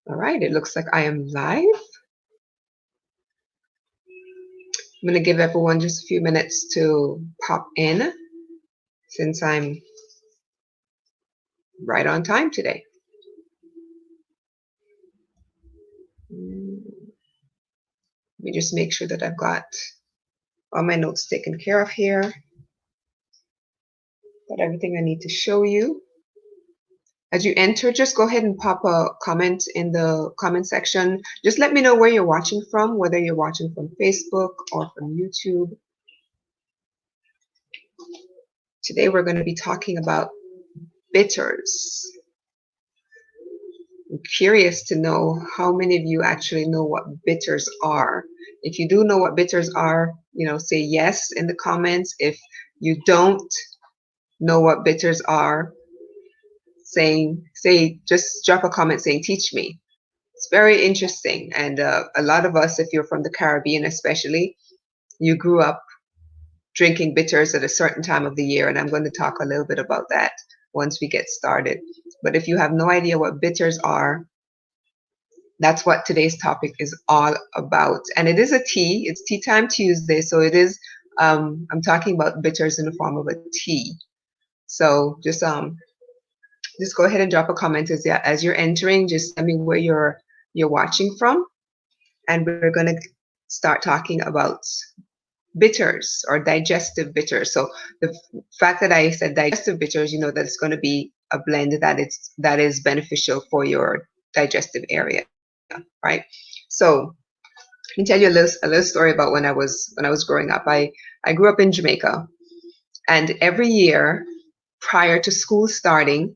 All right, it looks like I am live. I'm going to give everyone just a few minutes to pop in since I'm right on time today. Let me just make sure that I've got all my notes taken care of here. Got everything I need to show you. As you enter, just go ahead and pop a comment in the comment section. Just let me know where you're watching from, whether you're watching from Facebook or from YouTube. Today we're going to be talking about bitters. I'm curious to know how many of you actually know what bitters are. If you do know what bitters are, say yes in the comments. If you don't know what bitters are, just drop a comment saying teach me. It's very interesting, and a lot of us, if you're from the Caribbean especially, you grew up drinking bitters at a certain time of the year, and I'm going to talk a little bit about that once we get started. But if you have no idea what bitters are, that's what today's topic is all about. And it is a tea. It's Tea Time Tuesday, so it is. I'm talking about bitters in the form of a tea. So just go ahead and drop a comment as you're entering. Just tell me where you're watching from, and we're going to start talking about bitters or digestive bitters. So the fact that I said digestive bitters, that it's going to be a blend that is beneficial for your digestive area, right? So let me tell you a little story about when I was growing up. I grew up in Jamaica, and every year prior to school starting,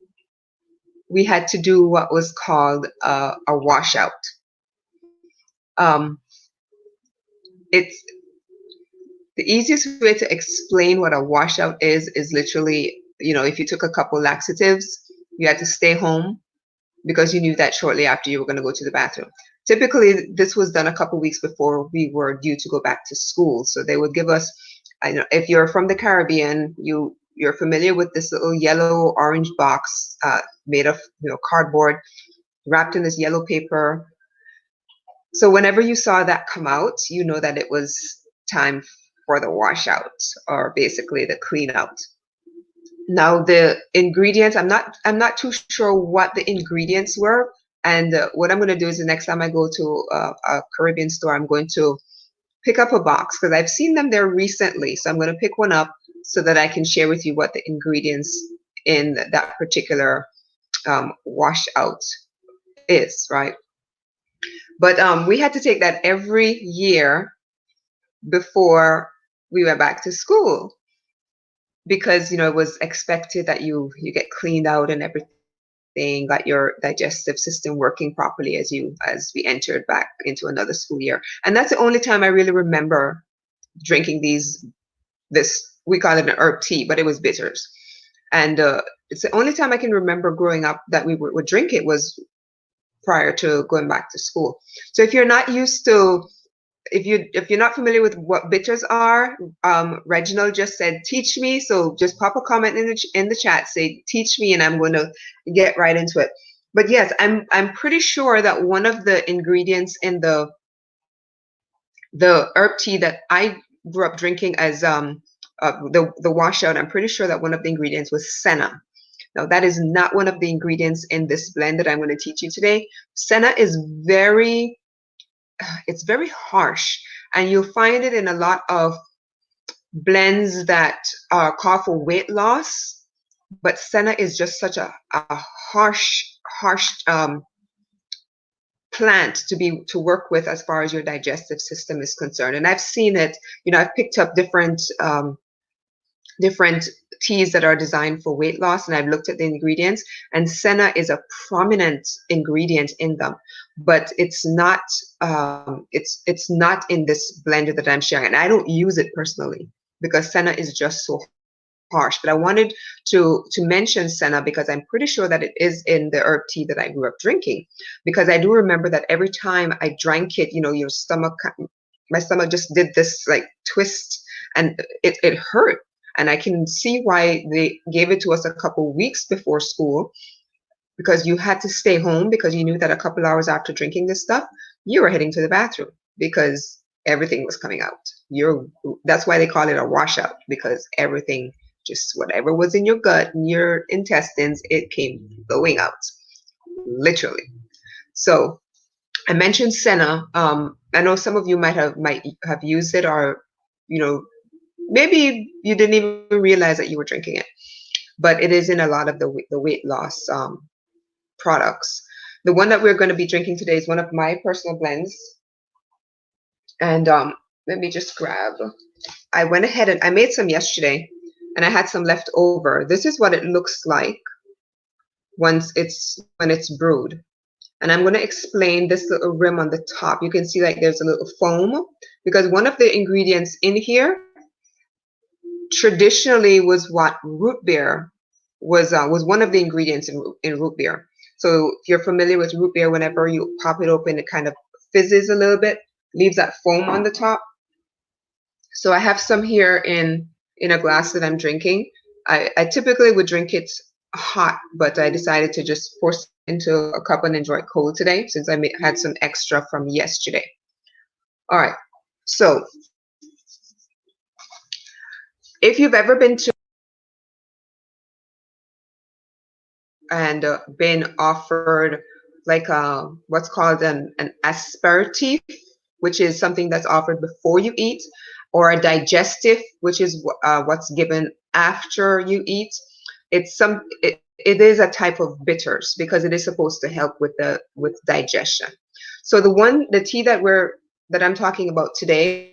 we had to do what was called a washout. It's the easiest way to explain what a washout is literally, if you took a couple laxatives, you had to stay home because you knew that shortly after you were going to go to the bathroom. Typically, this was done a couple weeks before we were due to go back to school. So they would give us, if you're from the Caribbean, you're familiar with this little yellow orange box made of cardboard, wrapped in this yellow paper. So whenever you saw that come out, you know that it was time for the washout, or basically the clean out. Now the ingredients, I'm not too sure what the ingredients were, and what I'm going to do is the next time I go to a Caribbean store, I'm going to pick up a box because I've seen them there recently. So I'm going to pick one up so that I can share with you what the ingredients in that particular washout is, right? But we had to take that every year before we went back to school, because it was expected that you get cleaned out and everything, got your digestive system working properly as we entered back into another school year. And that's the only time I really remember drinking this, we call it an herb tea, but it was bitters. And it's the only time I can remember growing up that we would drink it was prior to going back to school. So if you're not used to, if you're not familiar with what bitters are, Reginald just said teach me. So just pop a comment in the chat, say teach me, and I'm going to get right into it. But yes, I'm pretty sure that one of the ingredients in the herb tea that I grew up drinking as the washout, I'm pretty sure that one of the ingredients was senna. Now that is not one of the ingredients in this blend that I'm going to teach you today. Senna is very harsh, and you'll find it in a lot of blends that call for weight loss. But senna is just such a harsh plant to work with as far as your digestive system is concerned. And I've seen it. I've picked up different teas that are designed for weight loss, and I've looked at the ingredients, and senna is a prominent ingredient in them, but it's not it's not in this blender that I'm sharing, and I don't use it personally because senna is just so harsh. But I wanted to mention senna because I'm pretty sure that it is in the herb tea that I grew up drinking, because I do remember that every time I drank it, my stomach just did this like twist, and it hurt. And I can see why they gave it to us a couple weeks before school, because you had to stay home because you knew that a couple hours after drinking this stuff, you were heading to the bathroom because everything was coming out. That's why they call it a washout, because everything, just whatever was in your gut and your intestines, it came going out, literally. So I mentioned senna. I know some of you might have used it, or maybe you didn't even realize that you were drinking it. But it is in a lot of the weight loss products. The one that we're going to be drinking today is one of my personal blends. And let me just grab. I went ahead and I made some yesterday, and I had some left over. This is what it looks like when it's brewed. And I'm going to explain this little rim on the top. You can see like there's a little foam, because one of the ingredients in here traditionally was what root beer was one of the ingredients in root beer. So if you're familiar with root beer, whenever you pop it open, it kind of fizzes a little bit, leaves that foam on the top. So I have some here in a glass that I'm drinking. I typically would drink it hot, but I decided to just force it into a cup and enjoy it cold today, since I had some extra from yesterday. All right, so if you've ever been to and been offered like what's called an aperitif, which is something that's offered before you eat, or a digestive, which is what's given after you eat. It is a type of bitters, because it is supposed to help with digestion. So the tea that I'm talking about today,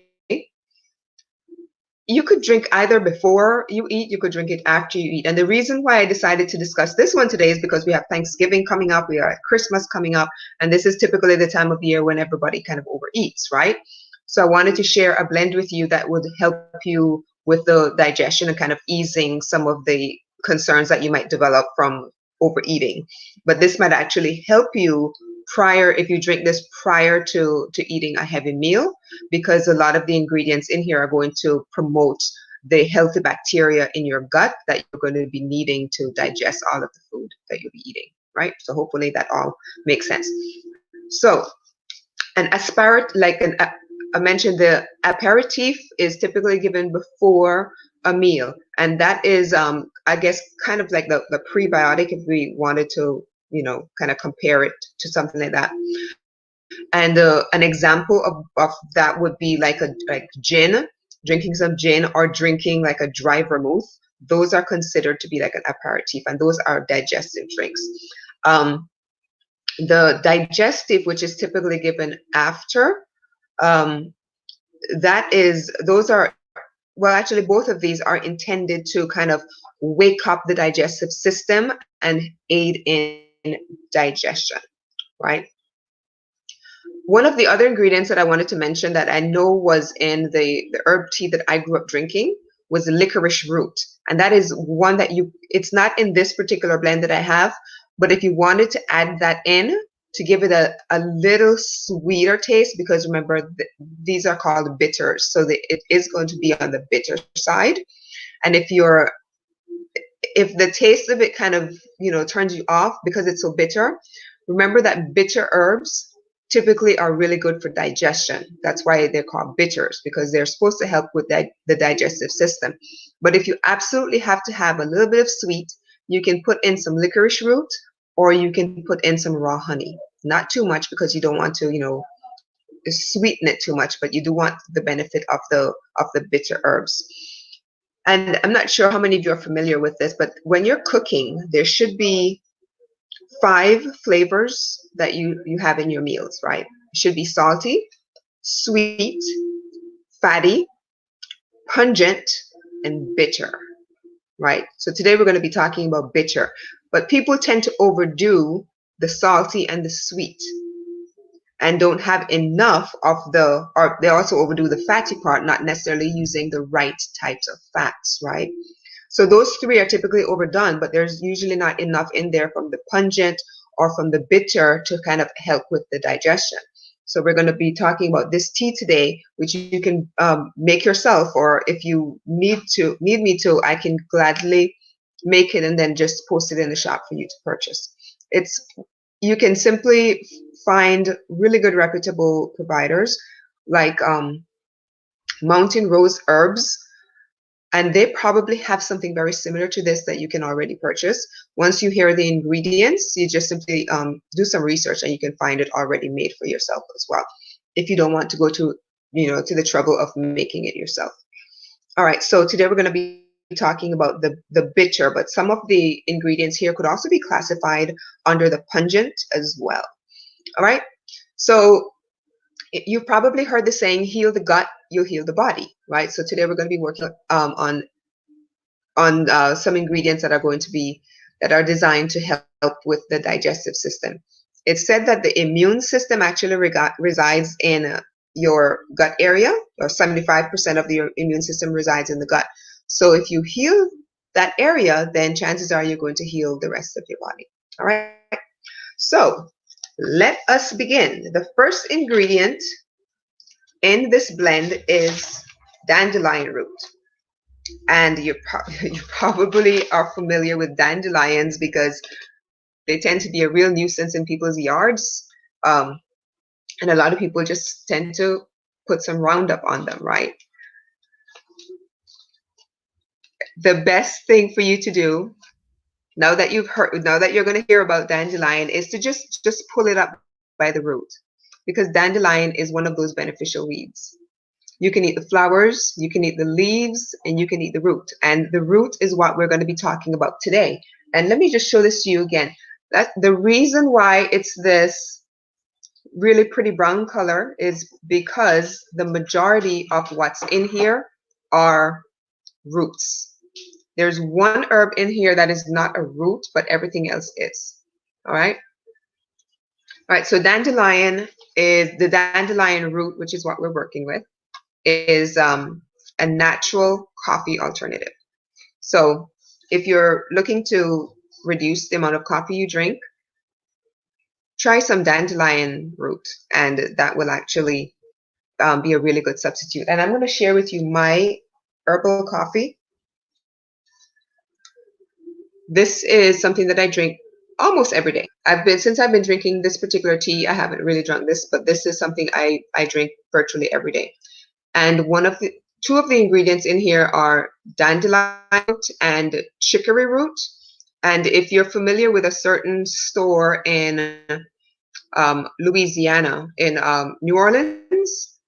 you could drink either before you eat, you could drink it after you eat. And the reason why I decided to discuss this one today is because we have Thanksgiving coming up, we have Christmas coming up, and this is typically the time of year when everybody kind of overeats, right? So I wanted to share a blend with you that would help you with the digestion and kind of easing some of the concerns that you might develop from overeating. But this might actually help you if you drink this prior to eating a heavy meal, because a lot of the ingredients in here are going to promote the healthy bacteria in your gut that you're going to be needing to digest all of the food that you'll be eating, right? So hopefully that all makes sense. So an I mentioned, the aperitif is typically given before a meal, and that is I guess kind of like the prebiotic, if we wanted to kind of compare it to something like that. And an example of that would be like gin, drinking some gin, or drinking like a dry vermouth. Those are considered to be like an aperitif, and those are digestive drinks. The digestive, which is typically given after, actually both of these are intended to kind of wake up the digestive system and aid in digestion, right? One of the other ingredients that I wanted to mention that I know was in the herb tea that I grew up drinking was licorice root. And that is one that it's not in this particular blend that I have, but if you wanted to add that in to give it a little sweeter taste, because remember, these are called bitters, so it is going to be on the bitter side. And if the taste of it kind of turns you off because it's so bitter, remember that bitter herbs typically are really good for digestion. That's why they're called bitters, because they're supposed to help with the digestive system. But if you absolutely have to have a little bit of sweet, you can put in some licorice root, or you can put in some raw honey. Not too much, because you don't want to sweeten it too much, but you do want the benefit of the bitter herbs. And I'm not sure how many of you are familiar with this, but when you're cooking, there should be 5 flavors that you have in your meals, right? It should be salty, sweet, fatty, pungent, and bitter, right? So today we're going to be talking about bitter, but people tend to overdo the salty and the sweet and don't have enough of or they also overdo the fatty part, not necessarily using the right types of fats, right? So those 3 are typically overdone, but there's usually not enough in there from the pungent or from the bitter to kind of help with the digestion. So we're going to be talking about this tea today, which you can make yourself, or if you need me to, I can gladly make it and then just post it in the shop for you to purchase. It's you can simply find really good reputable providers like Mountain Rose Herbs, and they probably have something very similar to this that you can already purchase. Once you hear the ingredients, you just simply do some research and you can find it already made for yourself as well, if you don't want to go to to the trouble of making it yourself. All right, so today we're going to be talking about the bitter, but some of the ingredients here could also be classified under the pungent as well. All right, so you've probably heard the saying, heal the gut, you'll heal the body, right? So today we're going to be working on some ingredients that are designed to help with the digestive system. It's said that the immune system actually resides in your gut area, or 75% of your immune system resides in the gut. So if you heal that area, then chances are you're going to heal the rest of your body. All right. So let us begin. The first ingredient in this blend is dandelion root. And you probably are familiar with dandelions because they tend to be a real nuisance in people's yards. And a lot of people just tend to put some Roundup on them, right? The best thing for you to do, now that you're going to hear about dandelion, is to just pull it up by the root, because dandelion is one of those beneficial weeds. You can eat the flowers, you can eat the leaves, and you can eat the root. And the root is what we're going to be talking about today. And let me just show this to you again. That the reason why it's this really pretty brown color is because the majority of what's in here are roots. There's one herb in here that is not a root, but everything else is. All right. All right. So dandelion is the dandelion root, which is what we're working with, is a natural coffee alternative. So if you're looking to reduce the amount of coffee you drink, try some dandelion root, and that will actually be a really good substitute. And I'm going to share with you my herbal coffee. This is something that I drink almost every day. Since I've been drinking this particular tea, I haven't really drunk this, but this is something I drink virtually every day. And two of the ingredients in here are dandelion root and chicory root. And if you're familiar with a certain store in Louisiana, in New Orleans,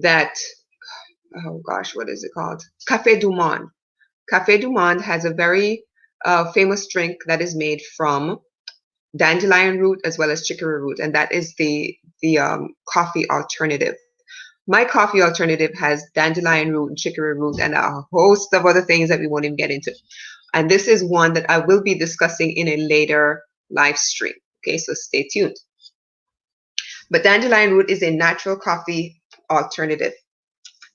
oh gosh, what is it called? Café du Monde. Café du Monde has a very famous drink that is made from dandelion root as well as chicory root, and that is the coffee alternative. My coffee alternative has dandelion root and chicory root and a host of other things that we won't even get into. And this is one that I will be discussing in a later live stream. Okay, so stay tuned. But dandelion root is a natural coffee alternative.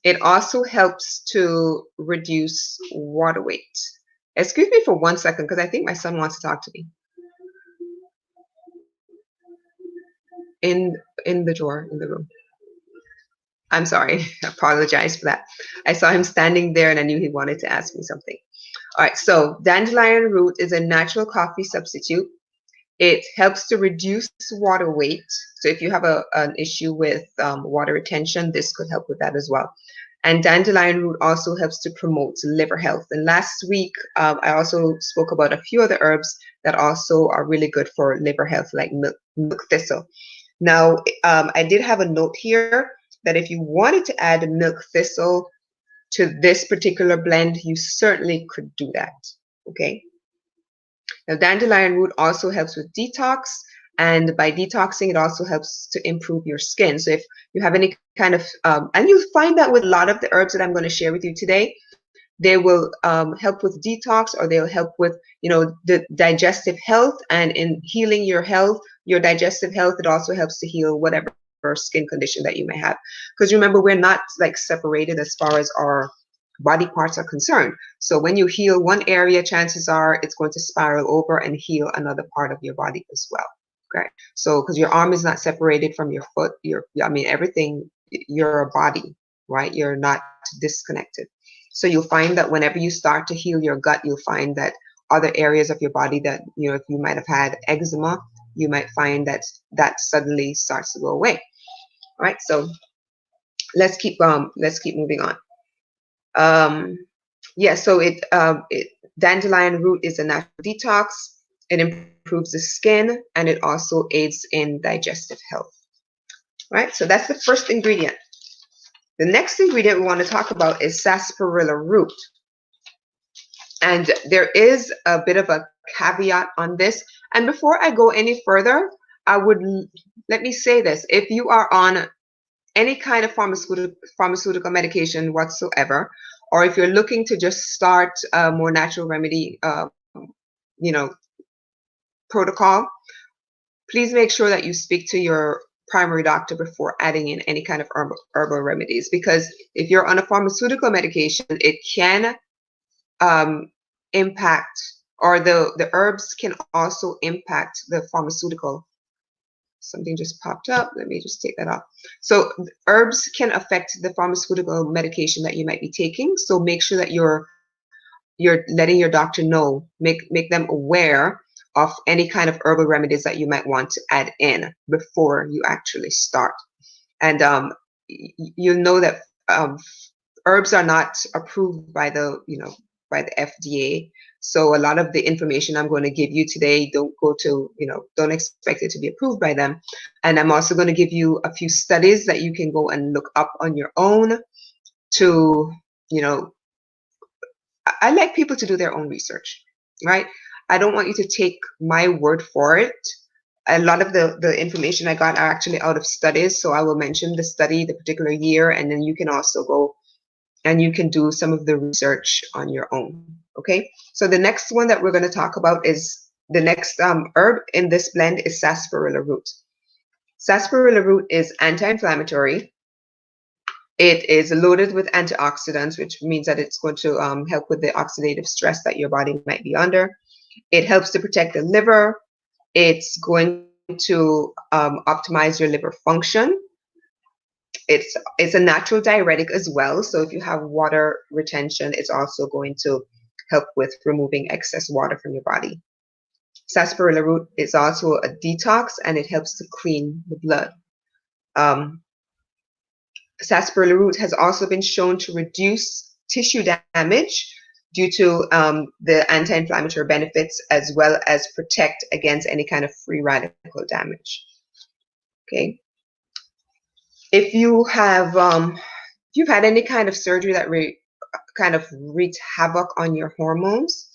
It also helps to reduce water weight. Excuse me for 1 second, because I think my son wants to talk to me. In the drawer in the room. I'm sorry. I apologize for that. I saw him standing there and I knew he wanted to ask me something. All right, so dandelion root is a natural coffee substitute. It helps to reduce water weight. So if you have an issue with water retention, this could help with that as well. And dandelion root also helps to promote liver health. And last week, I also spoke about a few other herbs that also are really good for liver health, like milk thistle. Now, I did have a note here that if you wanted to add milk thistle to this particular blend, you certainly could do that. Okay. Now, dandelion root also helps with detox, and by detoxing, it also helps to improve your skin. So if you have any kind of, and you'll find that with a lot of the herbs that I'm going to share with you today, they will help with detox, or they'll help with, the digestive health, and in healing your health, your digestive health, it also helps to heal whatever skin condition that you may have. Because remember, we're not like separated as far as our body parts are concerned. So when you heal one area, chances are it's going to spiral over and heal another part of your body as well. Okay. So because your arm is not separated from your foot, everything, you're a body, right? You're not disconnected. So you'll find that whenever you start to heal your gut, you'll find that other areas of your body that, if you might have had eczema, you might find that that suddenly starts to go away. All right, so let's keep moving on. Yeah, so dandelion root is a natural detox. It improves the skin, and it also aids in digestive health. Right, so that's the first ingredient. The next ingredient we want to talk about is sarsaparilla root. And there is a bit of a caveat on this. And before I go any further, let me say this. If you are on any kind of pharmaceutical medication whatsoever, or if you're looking to just start a more natural remedy, protocol, please make sure that you speak to your primary doctor before adding in any kind of herbal remedies, because if you're on a pharmaceutical medication, it can impact, or the herbs can also impact the pharmaceutical. Something just popped up. Let me just take that off. So herbs can affect the pharmaceutical medication that you might be taking. So make sure that you're letting your doctor know, make them aware of any kind of herbal remedies that you might want to add in before you actually start. And you'll know that herbs are not approved by the FDA. So a lot of the information I'm going to give you today, don't expect it to be approved by them. And I'm also going to give you a few studies that you can go and look up on your own to, I like people to do their own research, right? I don't want you to take my word for it. A lot of the information I got are actually out of studies. So I will mention the study, the particular year, and then you can also go and you can do some of the research on your own. Okay, so the next one that we're going to talk about is the next herb in this blend is sarsaparilla root. Sarsaparilla root is anti-inflammatory. It is loaded with antioxidants, which means that it's going to help with the oxidative stress that your body might be under. It helps to protect the liver. It's going to optimize your liver function. It's a natural diuretic as well. So if you have water retention, it's also going to help with removing excess water from your body. Sarsaparilla root is also a detox, and it helps to clean the blood. Sarsaparilla root has also been shown to reduce tissue damage due to the anti-inflammatory benefits, as well as protect against any kind of free radical damage. Okay. If you have you've had any kind of surgery that kind of wreaked havoc on your hormones,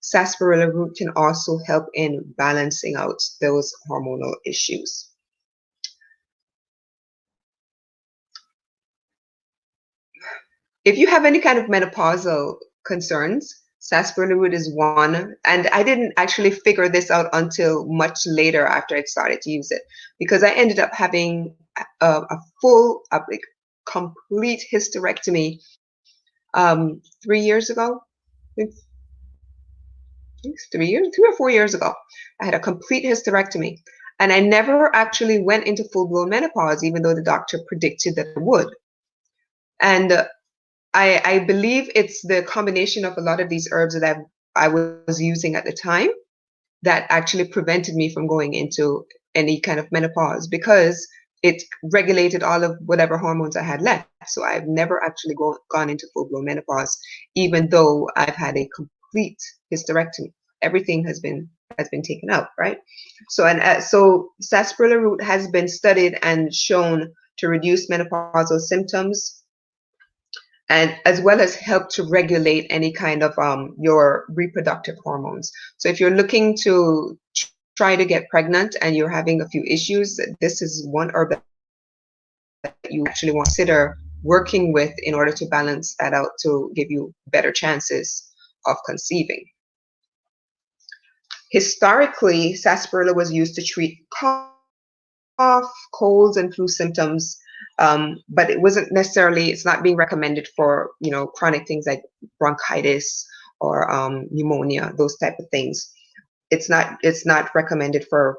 sarsaparilla root can also help in balancing out those hormonal issues. If you have any kind of menopausal concerns, sarsaparilla root is one. And I didn't actually figure this out until much later after I started to use it, because I ended up having a full, complete hysterectomy 3 years ago. I think 3 or 4 years ago. I had a complete hysterectomy, and I never actually went into full-blown menopause, even though the doctor predicted that I would. And I believe it's the combination of a lot of these herbs that I was using at the time that actually prevented me from going into any kind of menopause, because it regulated all of whatever hormones I had left. So I've never actually gone into full-blown menopause, even though I've had a complete hysterectomy. Everything has been taken out, right? So sarsaparilla root has been studied and shown to reduce menopausal symptoms, and as well as help to regulate any kind of your reproductive hormones. So if you're looking to try to get pregnant and you're having a few issues, this is one herb that you actually want to consider working with in order to balance that out, to give you better chances of conceiving. Historically, sarsaparilla was used to treat cough, colds, and flu symptoms. But it wasn't necessarily, it's not being recommended for, chronic things like bronchitis or pneumonia, those type of things. It's not recommended for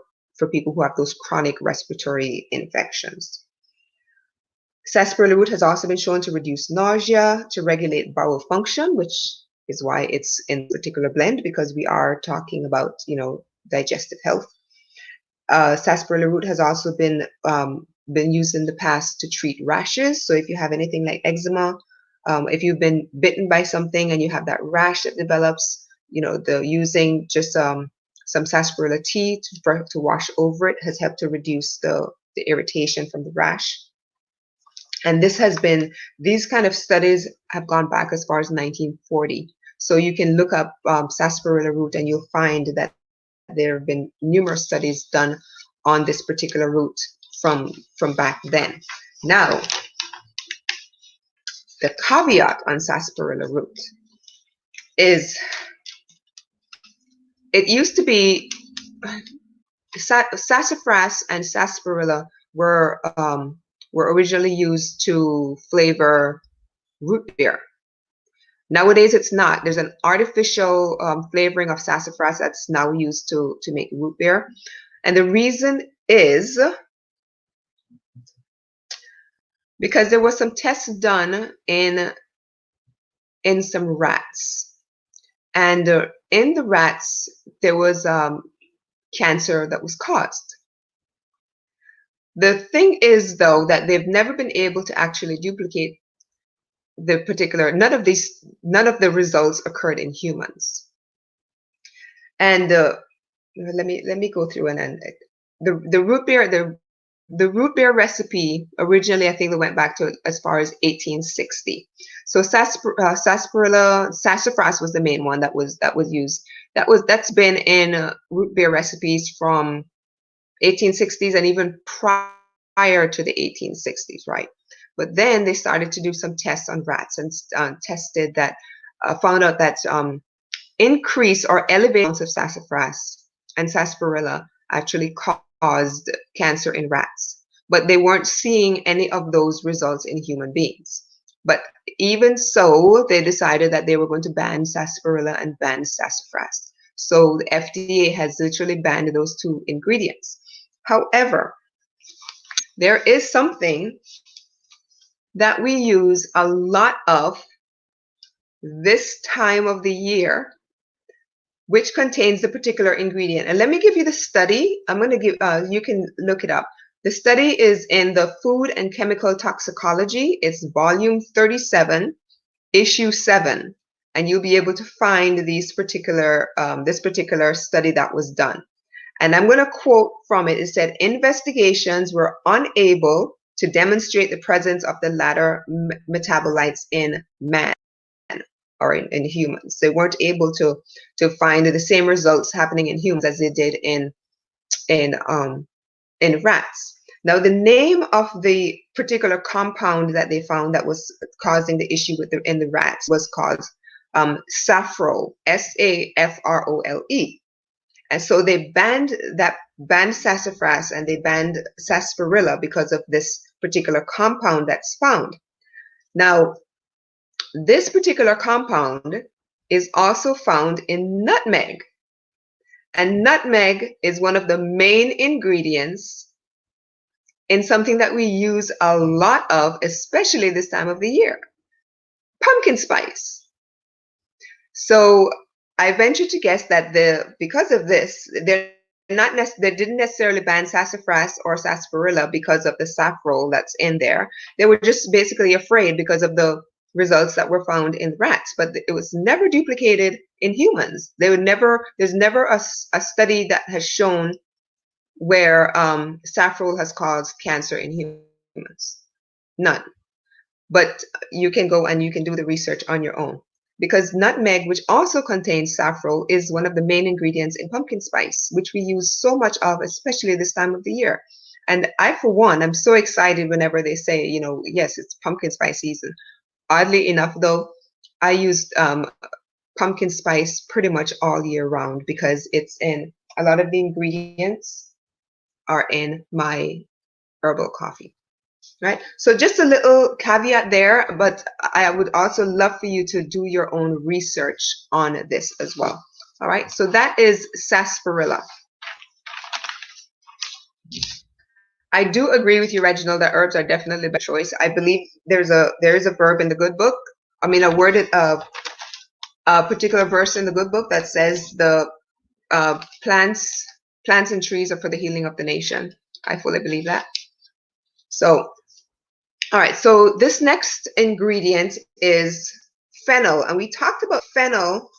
people who have those chronic respiratory infections. Sarsaparilla root has also been shown to reduce nausea, to regulate bowel function, which is why it's in a particular blend, because we are talking about, digestive health. Sarsaparilla root has also been used in the past to treat rashes. So if you have anything like eczema, if you've been bitten by something and you have that rash that develops, the using just some sarsaparilla tea to wash over it has helped to reduce the irritation from the rash. And these kind of studies have gone back as far as 1940. So you can look up sarsaparilla root and you'll find that there have been numerous studies done on this particular root from back then. Now, the caveat on sarsaparilla root is it used to be sassafras and sarsaparilla were originally used to flavor root beer. Nowadays, it's not. There's an artificial flavoring of sassafras that's now used to make root beer. And the reason is because there was some tests done in some rats. And in the rats, there was cancer that was caused. The thing is, though, that they've never been able to actually duplicate the particular, none of the results occurred in humans. And let me go through and the root beer, the root beer recipe originally, I think, they went back to as far as 1860. So sassafras was the main one that was used. That's been in root beer recipes from 1860s and even prior to the 1860s, right? But then they started to do some tests on rats and tested that, found out that increase or elevated amounts of sassafras and sarsaparilla actually caused cancer in rats. But they weren't seeing any of those results in human beings. But even so, they decided that they were going to ban sarsaparilla and ban sassafras. So the FDA has literally banned those two ingredients. However, there is something that we use a lot of this time of the year, which contains the particular ingredient. And let me give you the study. I'm going to give, you can look it up. The study is in the Food and Chemical Toxicology. It's volume 37, issue 7. And you'll be able to find this particular study that was done. And I'm going to quote from it. It said, investigations were unable to demonstrate the presence of the latter metabolites in man or in humans. They weren't able to find the same results happening in humans as they did in rats. Now, the name of the particular compound that they found that was causing the issue in the rats was called safrole, S-A-F-R-O-L-E. And so they banned sassafras and they banned sarsaparilla because of this particular compound that's found. Now, this particular compound is also found in nutmeg. And nutmeg is one of the main ingredients in something that we use a lot of, especially this time of the year, pumpkin spice. So I venture to guess that because of this, they didn't necessarily ban sassafras or sarsaparilla because of the safrole that's in there. They were just basically afraid because of the results that were found in rats, but it was never duplicated in humans. There's never a study that has shown where safrole has caused cancer in humans. None. But you can go and you can do the research on your own. Because nutmeg, which also contains safrole, is one of the main ingredients in pumpkin spice, which we use so much of, especially this time of the year. And I, for one, I'm so excited whenever they say, yes, it's pumpkin spice season. Oddly enough, though, I use pumpkin spice pretty much all year round because it's in a lot of the ingredients are in my herbal coffee. Right. So just a little caveat there, but I would also love for you to do your own research on this as well. All right. So that is sarsaparilla. I do agree with you, Reginald, that herbs are definitely the best choice. I believe there is a verb in the good book. I mean, a particular verse in the good book that says the plants Plants and trees are for the healing of the nation. I fully believe that. So, all right. So this next ingredient is fennel, and we talked about fennel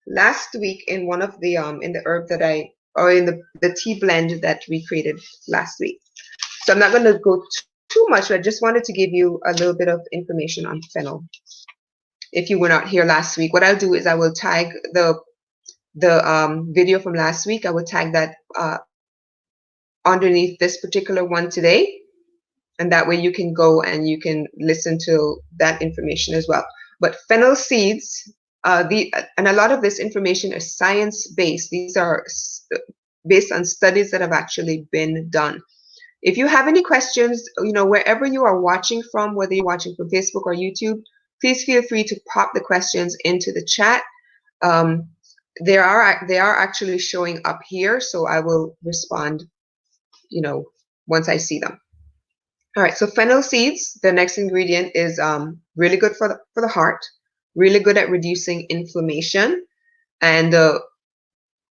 last week in one of the in the herb that or in the tea blend that we created last week. So I'm not going to go too much, but I just wanted to give you a little bit of information on fennel. If you were not here last week, what I'll do is I will tag the video from last week. I will tag that underneath this particular one today, and that way you can go and you can listen to that information as well. But fennel seeds, and a lot of this information is science-based. These are based on studies that have actually been done. If you have any questions, wherever you are watching from, whether you're watching from Facebook or YouTube, please feel free to pop the questions into the chat. They are actually showing up here, so I will respond, once I see them. All right, so fennel seeds, the next ingredient, is really good for the heart, really good at reducing inflammation and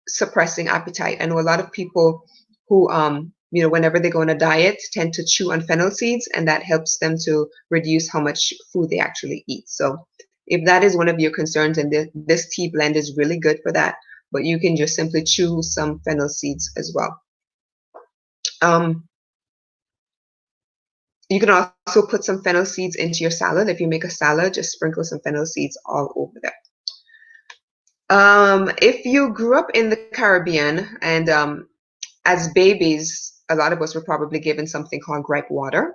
suppressing appetite. I know a lot of people who, whenever they go on a diet, tend to chew on fennel seeds, and that helps them to reduce how much food they actually eat. So if that is one of your concerns, and this tea blend is really good for that, but you can just simply chew some fennel seeds as well. You can also put some fennel seeds into your salad. If you make a salad, just sprinkle some fennel seeds all over there. If you grew up in the Caribbean, and as babies, a lot of us were probably given something called gripe water.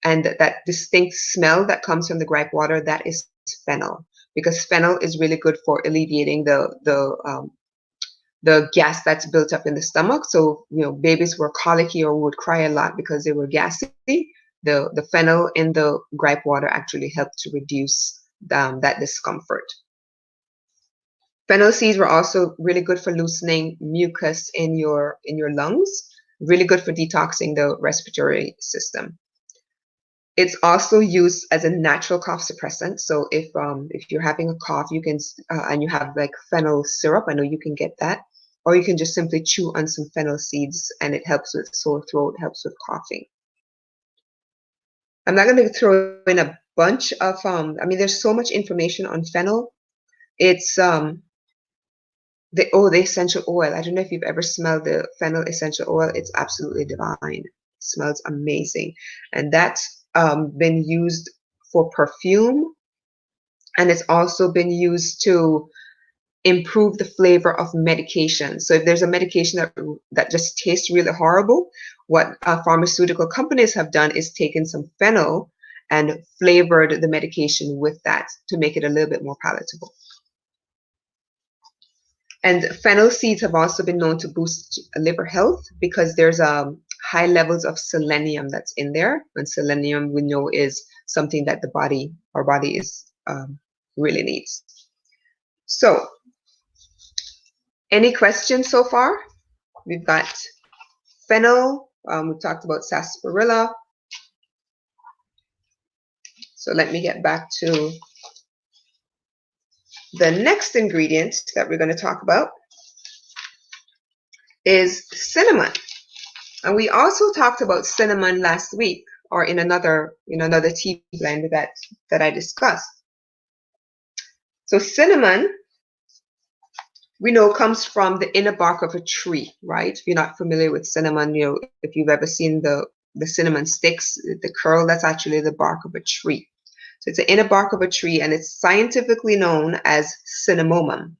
And that distinct smell that comes from the gripe water, that is fennel. Because fennel is really good for alleviating the gas that's built up in the stomach. So, babies were colicky or would cry a lot because they were gassy. The fennel in the gripe water actually helped to reduce that discomfort. Fennel seeds were also really good for loosening mucus in your lungs, really good for detoxing the respiratory system. It's also used as a natural cough suppressant. So if you're having a cough, you can and you have like fennel syrup, I know you can get that, or you can just simply chew on some fennel seeds, and it helps with sore throat, helps with coughing. I'm not going to throw in a bunch of there's so much information on fennel. It's the essential oil. I don't know if you've ever smelled the fennel essential oil. It's absolutely divine. It smells amazing, and that's been used for perfume, and it's also been used to improve the flavor of medication. So if there's a medication that just tastes really horrible, what pharmaceutical companies have done is taken some fennel and flavored the medication with that to make it a little bit more palatable. And fennel seeds have also been known to boost liver health because there's high levels of selenium that's in there. And selenium, we know, is something that our body really needs. So, any questions so far? We've got fennel. We talked about sarsaparilla. So let me get back to the next ingredient that we're going to talk about is cinnamon. And we also talked about cinnamon last week, or in another tea blend that I discussed. So cinnamon, we know, comes from the inner bark of a tree, right? If you're not familiar with cinnamon, if you've ever seen the cinnamon sticks, the curl, that's actually the bark of a tree. So it's the inner bark of a tree, and it's scientifically known as cinnamomum,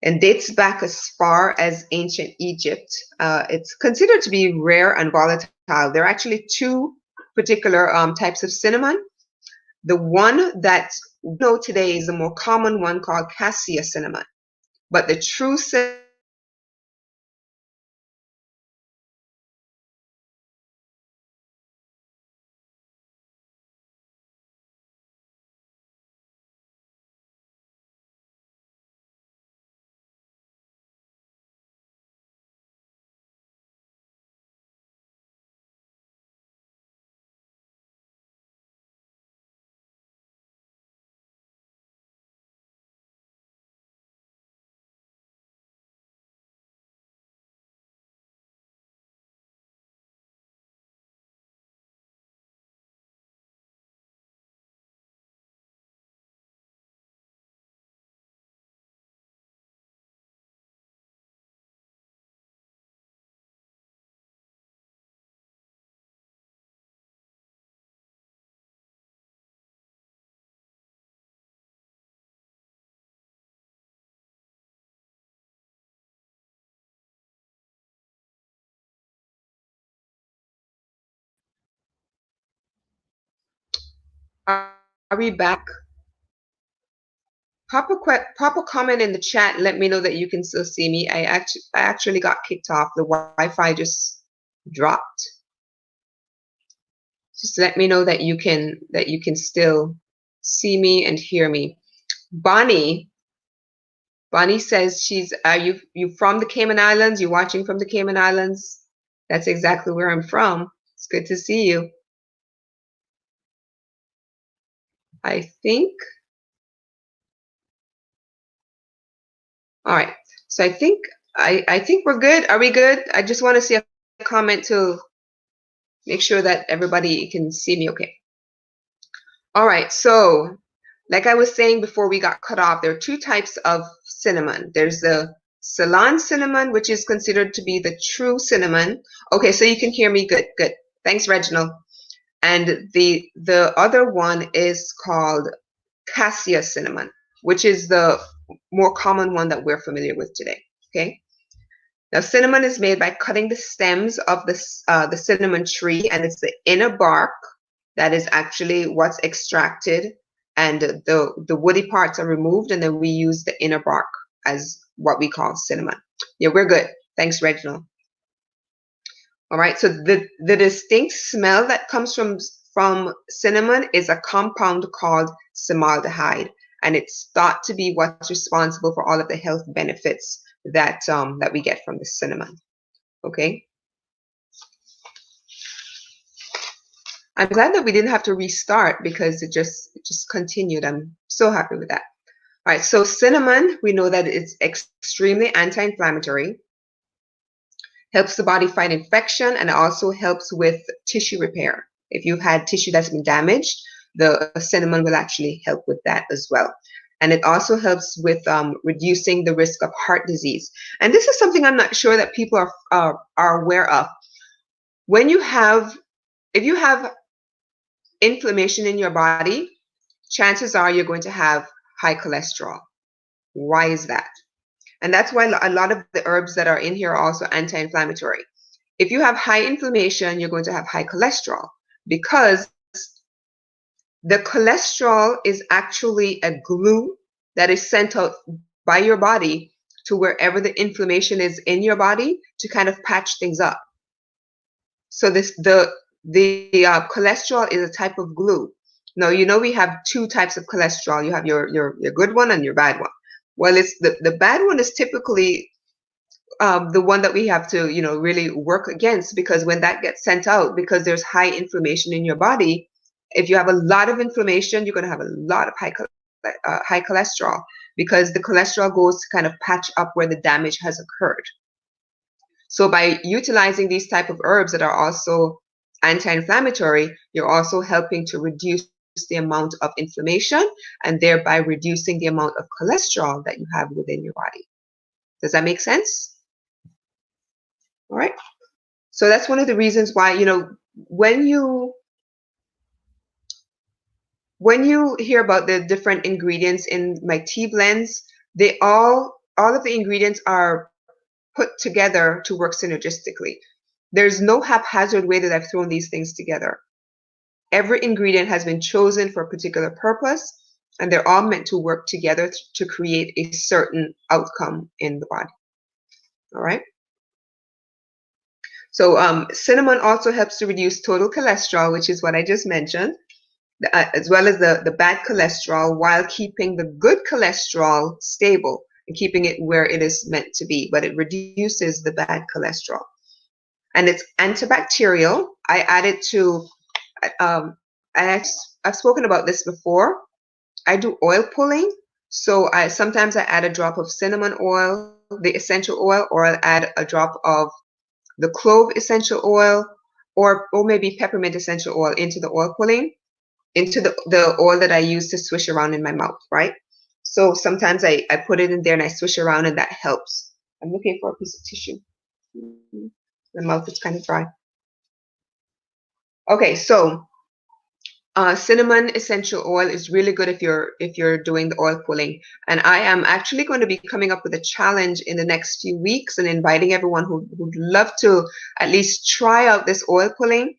and dates back as far as ancient Egypt. It's considered to be rare and volatile. There are actually two particular types of cinnamon. The one that we know today is the more common one, called cassia cinnamon. But the true cinnamon Are we back? Pop a comment in the chat. Let me know that you can still see me. I actually got kicked off. The Wi-Fi just dropped. Just let me know that you can still see me and hear me. Bonnie says she's you from the Cayman Islands? You watching from the Cayman Islands? That's exactly where I'm from. It's good to see you. I think. All right. So I think we're good. Are we good? I just want to see a comment to make sure that everybody can see me okay. All right. So like I was saying before we got cut off, there are two types of cinnamon. There's the Ceylon cinnamon, which is considered to be the true cinnamon. Okay, so you can hear me. Good, good. Thanks, Reginald. And the other one is called cassia cinnamon, which is the more common one that we're familiar with today. Okay. Now, cinnamon is made by cutting the stems of the cinnamon tree, and it's the inner bark that is actually what's extracted, and the woody parts are removed, and then we use the inner bark as what we call cinnamon. Yeah, we're good. Thanks, Reginald. All right, so the distinct smell that comes from cinnamon is a compound called formaldehyde, and it's thought to be what's responsible for all of the health benefits that that we get from the cinnamon. Okay. I'm glad that we didn't have to restart because it just continued. I'm so happy with that. All right, so cinnamon, we know that it's extremely anti-inflammatory, helps the body fight infection, and also helps with tissue repair. If you've had tissue that's been damaged, the cinnamon will actually help with that as well. And it also helps with reducing the risk of heart disease. And this is something I'm not sure that people are aware of. When you have, if you have inflammation in your body, chances are you're going to have high cholesterol. Why is that? And that's why a lot of the herbs that are in here are also anti-inflammatory. If you have high inflammation, you're going to have high cholesterol, because the cholesterol is actually a glue that is sent out by your body to wherever the inflammation is in your body to kind of patch things up. So the cholesterol is a type of glue. Now, you know, we have two types of cholesterol. You have your good one and your bad one. Well, it's the bad one is typically the one that we have to, you know, really work against, because when that gets sent out, because there's high inflammation in your body, if you have a lot of inflammation, you're going to have a lot of high cholesterol, because the cholesterol goes to kind of patch up where the damage has occurred. So by utilizing these type of herbs that are also anti-inflammatory, you're also helping to reduce the amount of inflammation and thereby reducing the amount of cholesterol that you have within your body. Does that make sense? All right. So that's one of the reasons why, you know, when you hear about the different ingredients in my tea blends, they all of the ingredients are put together to work synergistically. There's no haphazard way that I've thrown these things together. Every ingredient has been chosen for a particular purpose, and they're all meant to work together to create a certain outcome in the body. All right. So cinnamon also helps to reduce total cholesterol, which is what I just mentioned, as well as the bad cholesterol, while keeping the good cholesterol stable and keeping it where it is meant to be. But it reduces the bad cholesterol. And it's antibacterial. I added to, I've spoken about this before. I do oil pulling. So sometimes I add a drop of cinnamon oil, the essential oil, or I'll add a drop of the clove essential oil, or maybe peppermint essential oil into the oil pulling, into the oil that I use to swish around in my mouth, right? So sometimes I put it in there and I swish around, and that helps. I'm looking for a piece of tissue. My mouth is kind of dry. Okay, so cinnamon essential oil is really good if you're doing the oil pulling. And I am actually going to be coming up with a challenge in the next few weeks and inviting everyone who'd love to at least try out this oil pulling.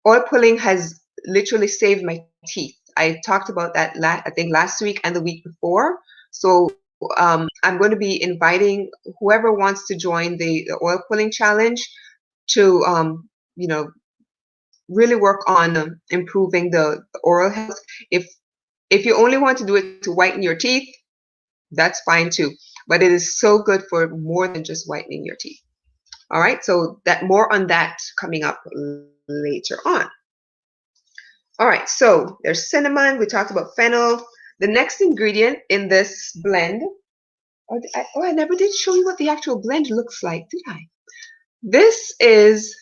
Oil pulling has literally saved my teeth. I talked about that I think last week and the week before. So I'm going to be inviting whoever wants to join the oil pulling challenge to you know, really work on improving the oral health. If you only want to do it to whiten your teeth, that's fine too. But it is so good for more than just whitening your teeth. All right, so that more on that coming up later on. All right, so there's cinnamon. We talked about fennel. The next ingredient in this blend, I never did show you what the actual blend looks like, did I? This is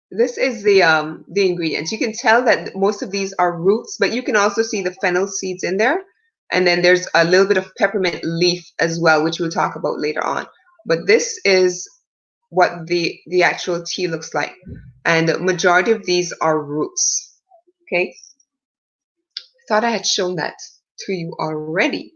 the ingredients. You can tell that most of these are roots, but you can also see the fennel seeds in there. And then there's a little bit of peppermint leaf as well, which we'll talk about later on. But this is what the actual tea looks like. And the majority of these are roots. Okay. Thought I had shown that to you already.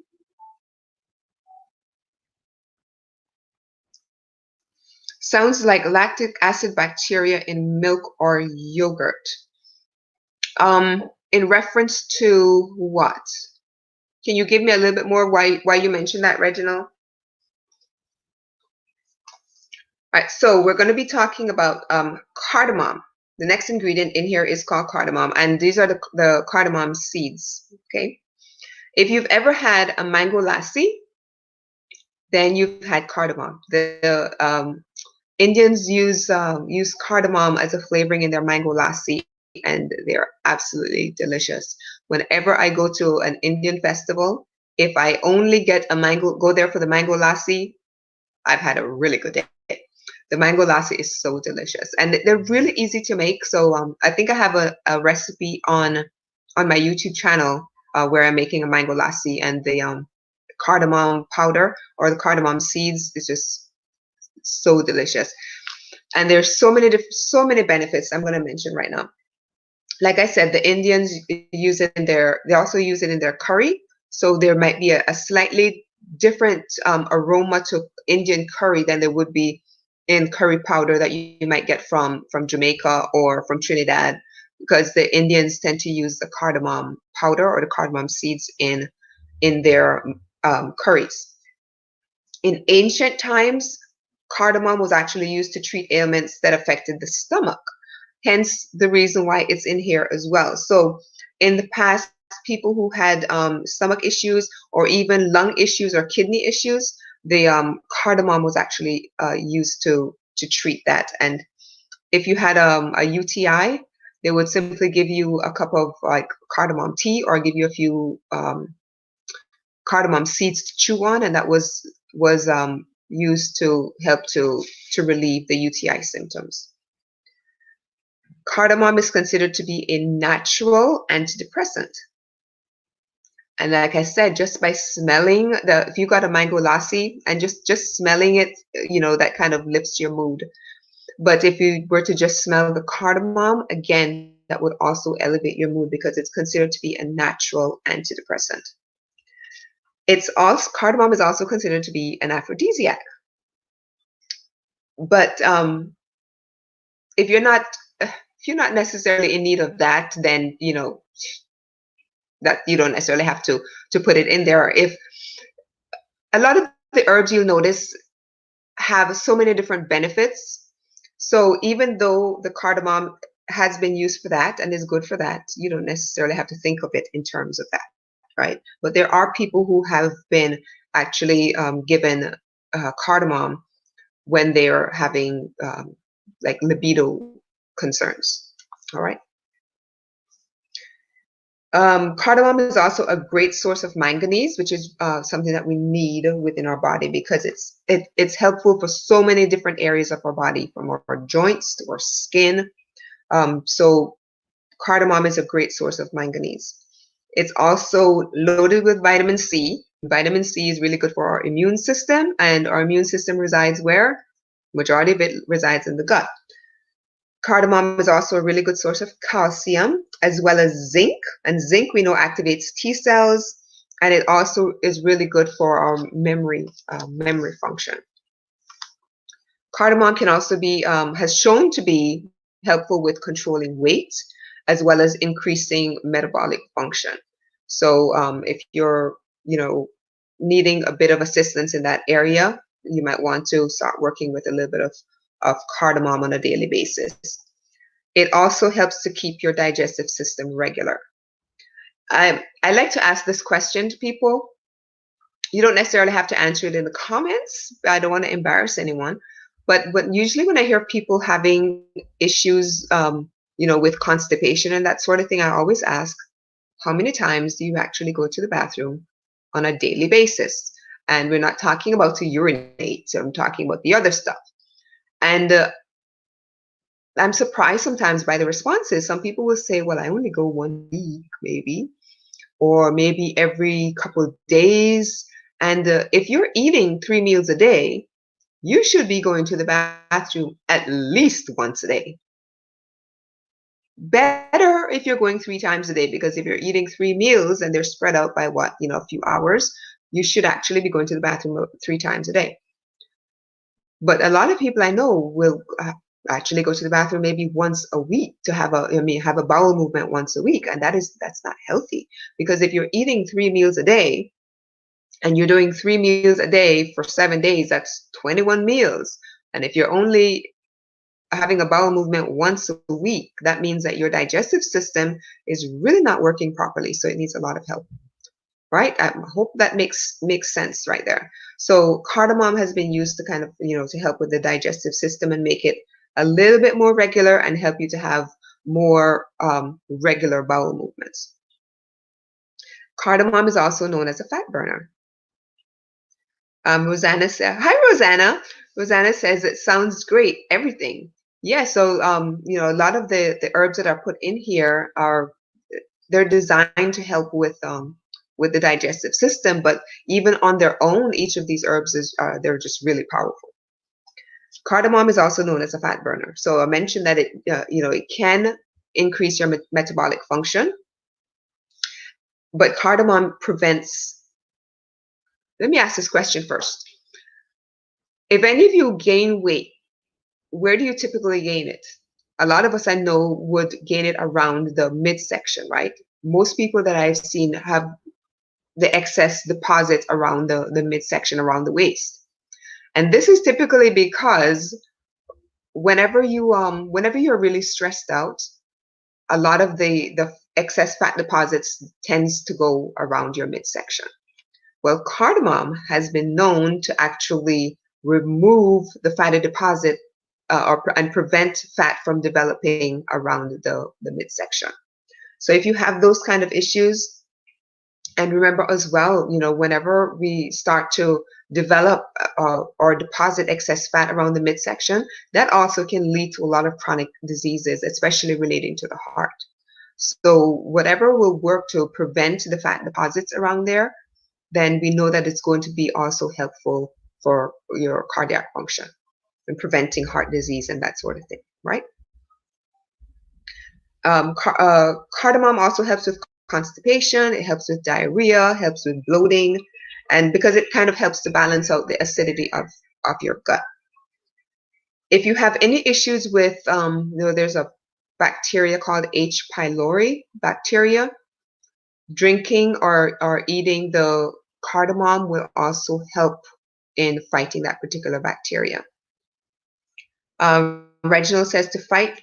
Sounds like lactic acid bacteria in milk or yogurt. In reference to what? Can you give me a little bit more why you mentioned that, Reginald? All right, so we're going to be talking about cardamom. The next ingredient in here is called cardamom, and these are the cardamom seeds. Okay, if you've ever had a mango lassi, then you've had cardamom. The Indians use cardamom as a flavoring in their mango lassi, and they're absolutely delicious. Whenever I go to an Indian festival, if I only get go there for the mango lassi, I've had a really good day. The mango lassi is so delicious, and they're really easy to make. So I think I have a recipe on my YouTube channel where I'm making a mango lassi, and the cardamom powder or the cardamom seeds is just so delicious. And there's so many benefits I'm going to mention right now. Like I said, the Indians use it they also use it in their curry. So there might be a slightly different aroma to Indian curry than there would be in curry powder that you might get from Jamaica or from Trinidad, because the Indians tend to use the cardamom powder or the cardamom seeds in their curries. In ancient times, cardamom was actually used to treat ailments that affected the stomach. Hence the reason why it's in here as well. So in the past, people who had stomach issues or even lung issues or kidney issues, the cardamom was actually used to treat that. And if you had a UTI, they would simply give you a cup of like cardamom tea or give you a few cardamom seeds to chew on, and that was used to help to relieve the UTI symptoms. Cardamom is considered to be a natural antidepressant. And like I said, just by smelling if you got a mango lassi and just smelling it, that kind of lifts your mood. But if you were to just smell the cardamom, again, that would also elevate your mood because it's considered to be a natural antidepressant. Cardamom is also considered to be an aphrodisiac. But if you're not necessarily in need of that, then that you don't necessarily have to put it in there. If a lot of the herbs you'll notice have so many different benefits, so even though the cardamom has been used for that and is good for that, you don't necessarily have to think of it in terms of that, right? But there are people who have been actually given cardamom when they're having like libido concerns. All right. Cardamom is also a great source of manganese, which is something that we need within our body because it's helpful for so many different areas of our body, from our joints to our skin. So cardamom is a great source of manganese. It's also loaded with vitamin C. Vitamin C is really good for our immune system, and our immune system resides where? Majority of it resides in the gut. Cardamom is also a really good source of calcium as well as zinc. And zinc, we know, activates T cells, and it also is really good for our memory function. Cardamom can also be, has shown to be helpful with controlling weight as well as increasing metabolic function. So if you're, needing a bit of assistance in that area, you might want to start working with a little bit of cardamom on a daily basis. It also helps to keep your digestive system regular. I like to ask this question to people. You don't necessarily have to answer it in the comments. I don't want to embarrass anyone. But usually when I hear people having issues, with constipation and that sort of thing, I always ask, how many times do you actually go to the bathroom on a daily basis? And we're not talking about to urinate. So I'm talking about the other stuff. And I'm surprised sometimes by the responses. Some people will say, well, I only go 1 week, maybe, or maybe every couple of days. And if you're eating 3 meals a day, you should be going to the bathroom at least once a day. Better if you're going 3 times a day, because if you're eating 3 meals and they're spread out by a few hours, you should actually be going to the bathroom 3 times a day. But a lot of people I know will actually go to the bathroom maybe once a week to have a bowel movement once a week, and that's not healthy, because if you're eating 3 meals a day and you're doing 3 meals a day for 7 days, that's 21 meals. And if you're only having a bowel movement once a week, that means that your digestive system is really not working properly. So it needs a lot of help, right? I hope that makes sense right there. So cardamom has been used to kind of, to help with the digestive system and make it a little bit more regular and help you to have more regular bowel movements. Cardamom is also known as a fat burner. Rosanna said, hi, Rosanna. Rosanna says, it sounds great, everything. Yeah, so, a lot of the herbs that are put in here they're designed to help with the digestive system, but even on their own, each of these herbs they're just really powerful. Cardamom is also known as a fat burner. So I mentioned that it can increase your metabolic function, but cardamom prevents. Let me ask this question first. If any of you gain weight, where do you typically gain it? A lot of us I know would gain it around the midsection, right? Most people that I've seen have the excess deposits around the midsection, around the waist. And this is typically because whenever you're really stressed out, a lot of the excess fat deposits tends to go around your midsection. Well, cardamom has been known to actually remove the fatty deposit and prevent fat from developing around the midsection. So if you have those kind of issues, and remember as well, whenever we start to develop or deposit excess fat around the midsection, that also can lead to a lot of chronic diseases, especially relating to the heart. So whatever will work to prevent the fat deposits around there, then we know that it's going to be also helpful for your cardiac function and preventing heart disease and that sort of thing, right? Cardamom also helps with constipation, it helps with diarrhea, helps with bloating, and because it kind of helps to balance out the acidity of your gut. If you have any issues with, there's a bacteria called H. pylori bacteria, drinking or eating the cardamom will also help in fighting that particular bacteria. Reginald says to fight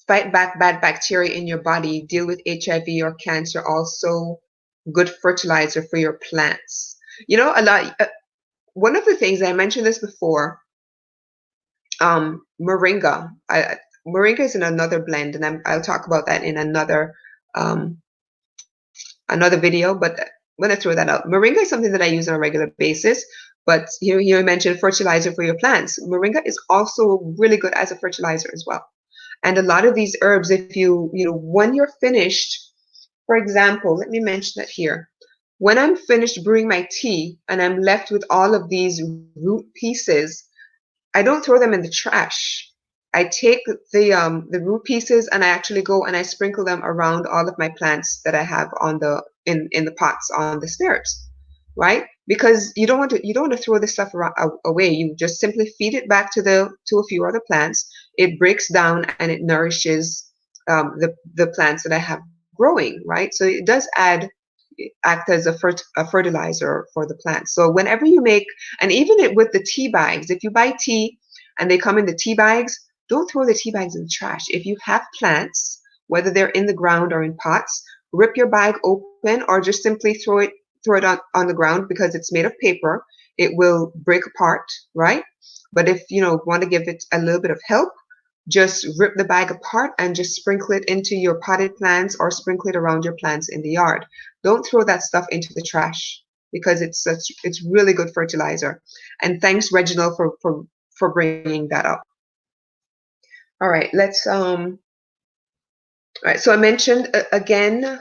back bad bacteria in your body, deal with HIV or cancer, also good fertilizer for your plants. One of the things, I mentioned this before, Moringa. Moringa is in another blend, and I'll talk about that in another video, but I'm going to throw that out. Moringa is something that I use on a regular basis, but here you mentioned fertilizer for your plants. Moringa is also really good as a fertilizer as well. And a lot of these herbs, if when you're finished, for example, let me mention that here. When I'm finished brewing my tea and I'm left with all of these root pieces, I don't throw them in the trash. I take the root pieces and I actually go and I sprinkle them around all of my plants that I have on in the pots on the stairs, right? Because you don't want to throw this stuff away. You just simply feed it back to a few other plants. It breaks down and it nourishes the plants that I have growing, right? So it does act as a fertilizer for the plants. So whenever you make, and even with the tea bags, if you buy tea and they come in the tea bags, don't throw the tea bags in the trash. If you have plants, whether they're in the ground or in pots, rip your bag open or just simply throw it on the ground because it's made of paper. It will break apart, right? But if you want to give it a little bit of help, just rip the bag apart and just sprinkle it into your potted plants or sprinkle it around your plants in the yard. Don't throw that stuff into the trash because it's really good fertilizer. And thanks, Reginald, for bringing that up. All right, let's all right. So I mentioned again.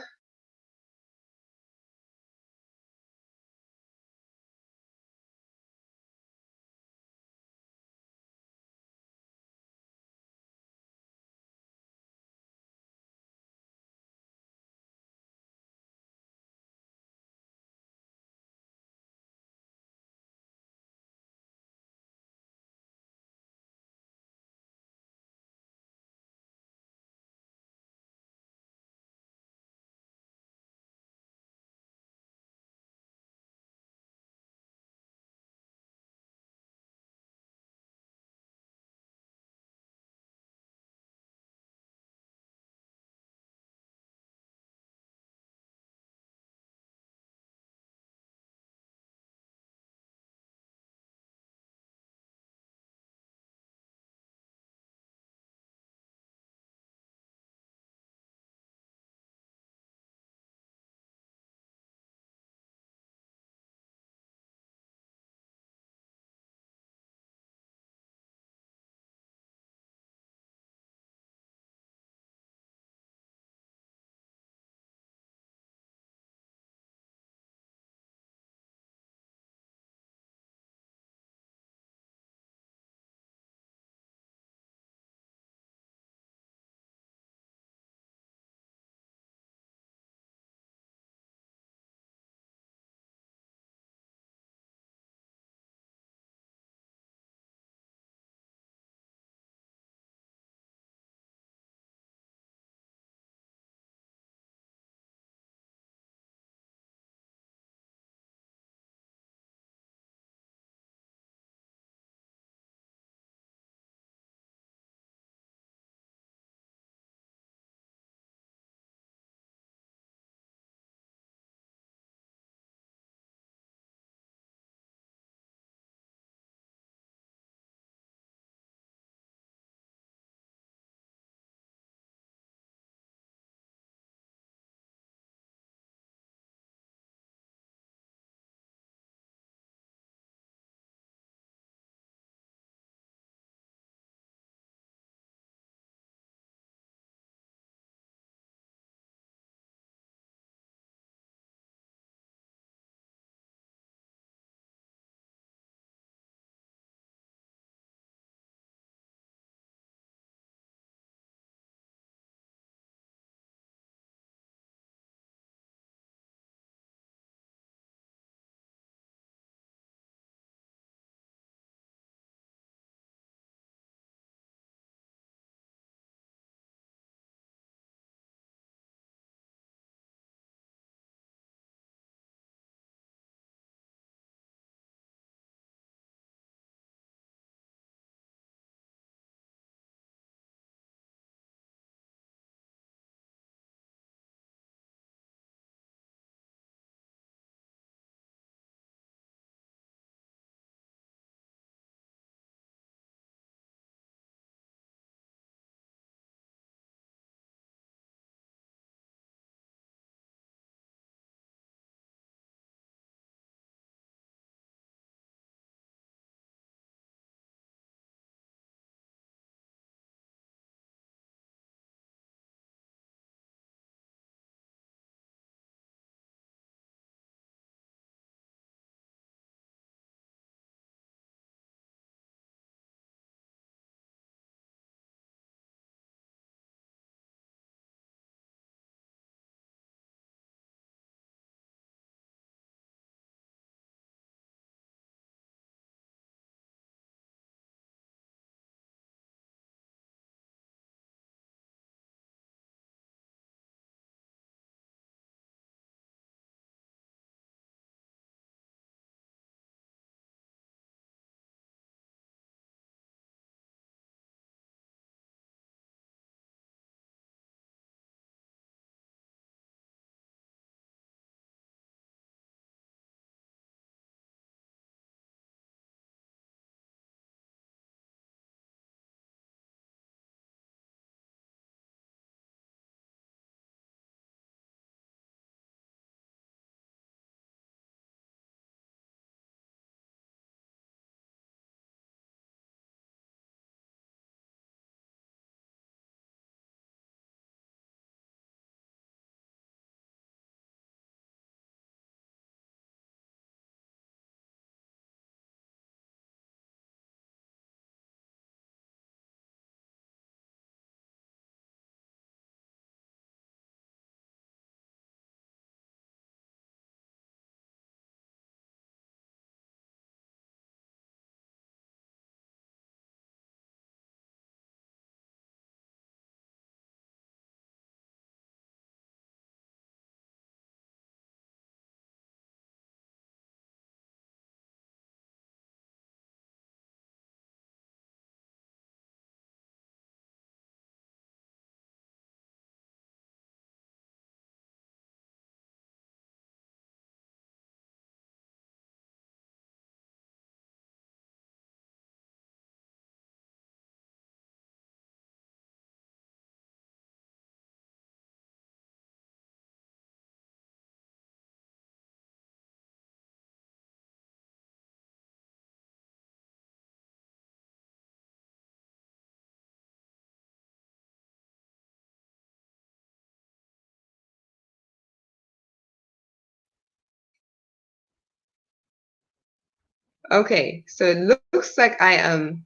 Okay, so it looks like I am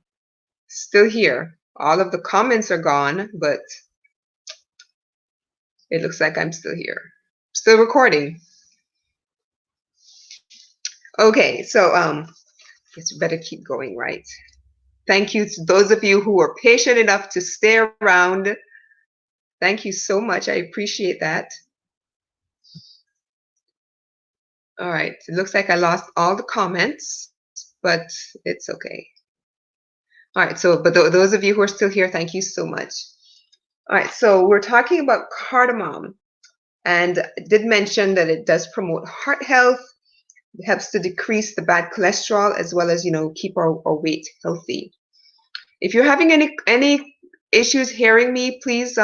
still here. All of the comments are gone, but it looks like I'm still here. Still recording. Okay, so guess we better keep going, right? Thank you to those of you who were patient enough to stay around. Thank you so much. I appreciate that. All right, it looks like I lost all the comments, but it's okay. All right, so but those of you who are still here, thank you so much. All right, so we're talking about cardamom, and I did mention that it does promote heart health. It helps to decrease the bad cholesterol as well as, keep our weight healthy. If you're having any issues hearing me, please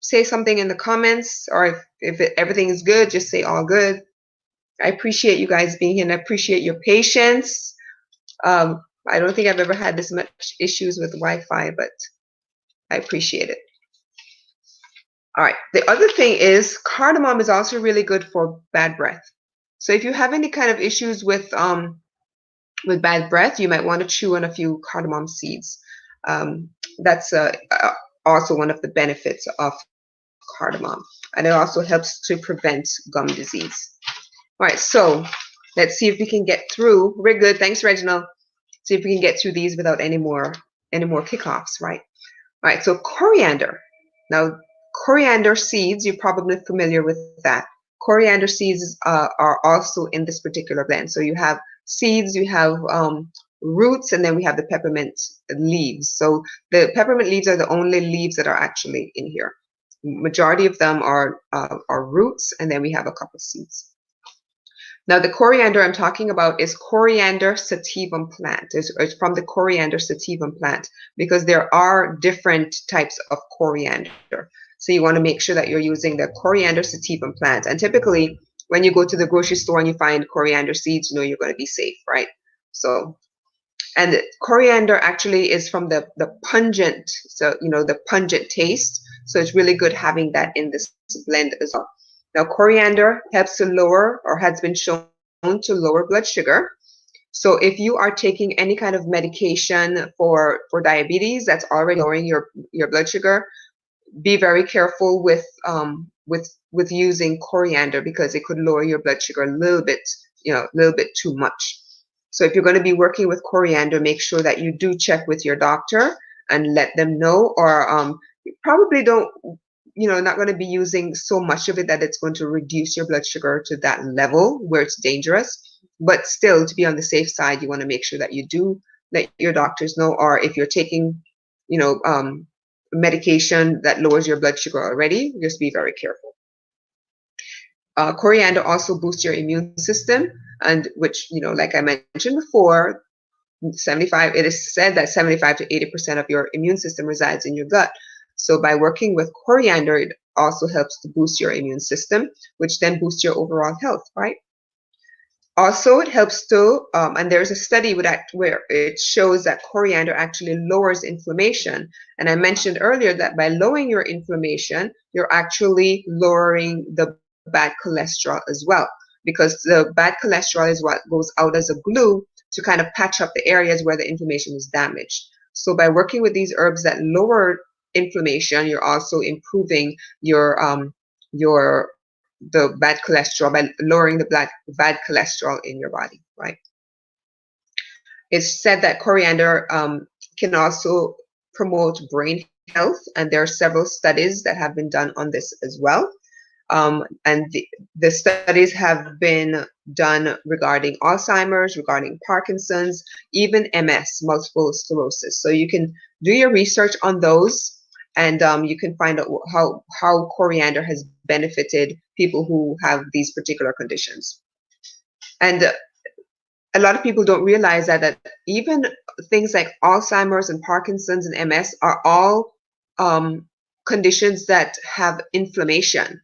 say something in the comments, or if everything is good, just say all good. I appreciate you guys being here, and I appreciate your patience. I don't think I've ever had this much issues with Wi-Fi, but I appreciate it. All right. The other thing is cardamom is also really good for bad breath. So if you have any kind of issues with bad breath, you might want to chew on a few cardamom seeds. That's also one of the benefits of cardamom, and it also helps to prevent gum disease. All right, so let's see if we can get through. We're good. Thanks, Reginald. See if we can get through these without any more kickoffs, right? All right, so coriander. Now, coriander seeds, you're probably familiar with that. Coriander seeds are also in this particular blend. So you have seeds, you have roots, and then we have the peppermint leaves. So the peppermint leaves are the only leaves that are actually in here. Majority of them are roots, and then we have a couple seeds. Now, the coriander I'm talking about is Coriander sativum plant. It's from the Coriander sativum plant, because there are different types of coriander. So you want to make sure that you're using the Coriander sativum plant. And typically, when you go to the grocery store and you find coriander seeds, you know you're going to be safe, right? So, and coriander actually is from the pungent, so the pungent taste. So it's really good having that in this blend as well. Now, coriander helps to lower, or has been shown to lower, blood sugar. So if you are taking any kind of medication for diabetes that's already lowering your blood sugar, be very careful with using coriander, because it could lower your blood sugar a little bit, a little bit too much. So if you're going to be working with coriander, make sure that you do check with your doctor and let them know, or you probably don't, not going to be using so much of it that it's going to reduce your blood sugar to that level where it's dangerous. But still, to be on the safe side, you want to make sure that you do let your doctors know, or if you're taking, medication that lowers your blood sugar already, just be very careful. Coriander also boosts your immune system, and which, like I mentioned before, it is said that 75 to 80% of your immune system resides in your gut. So by working with coriander, it also helps to boost your immune system, which then boosts your overall health, right? Also, it helps to, and there's a study where it shows that coriander actually lowers inflammation. And I mentioned earlier that by lowering your inflammation, you're actually lowering the bad cholesterol as well, because the bad cholesterol is what goes out as a glue to kind of patch up the areas where the inflammation is damaged. So by working with these herbs that lower inflammation, you're also improving the bad cholesterol by lowering the bad cholesterol in your body, right? It's said that coriander can also promote brain health, and there are several studies that have been done on this as well. And the studies have been done regarding Alzheimer's, regarding Parkinson's, even MS, multiple sclerosis. So you can do your research on those, and you can find out how coriander has benefited people who have these particular conditions. And a lot of people don't realize that even things like Alzheimer's and Parkinson's and MS are all conditions that have inflammation.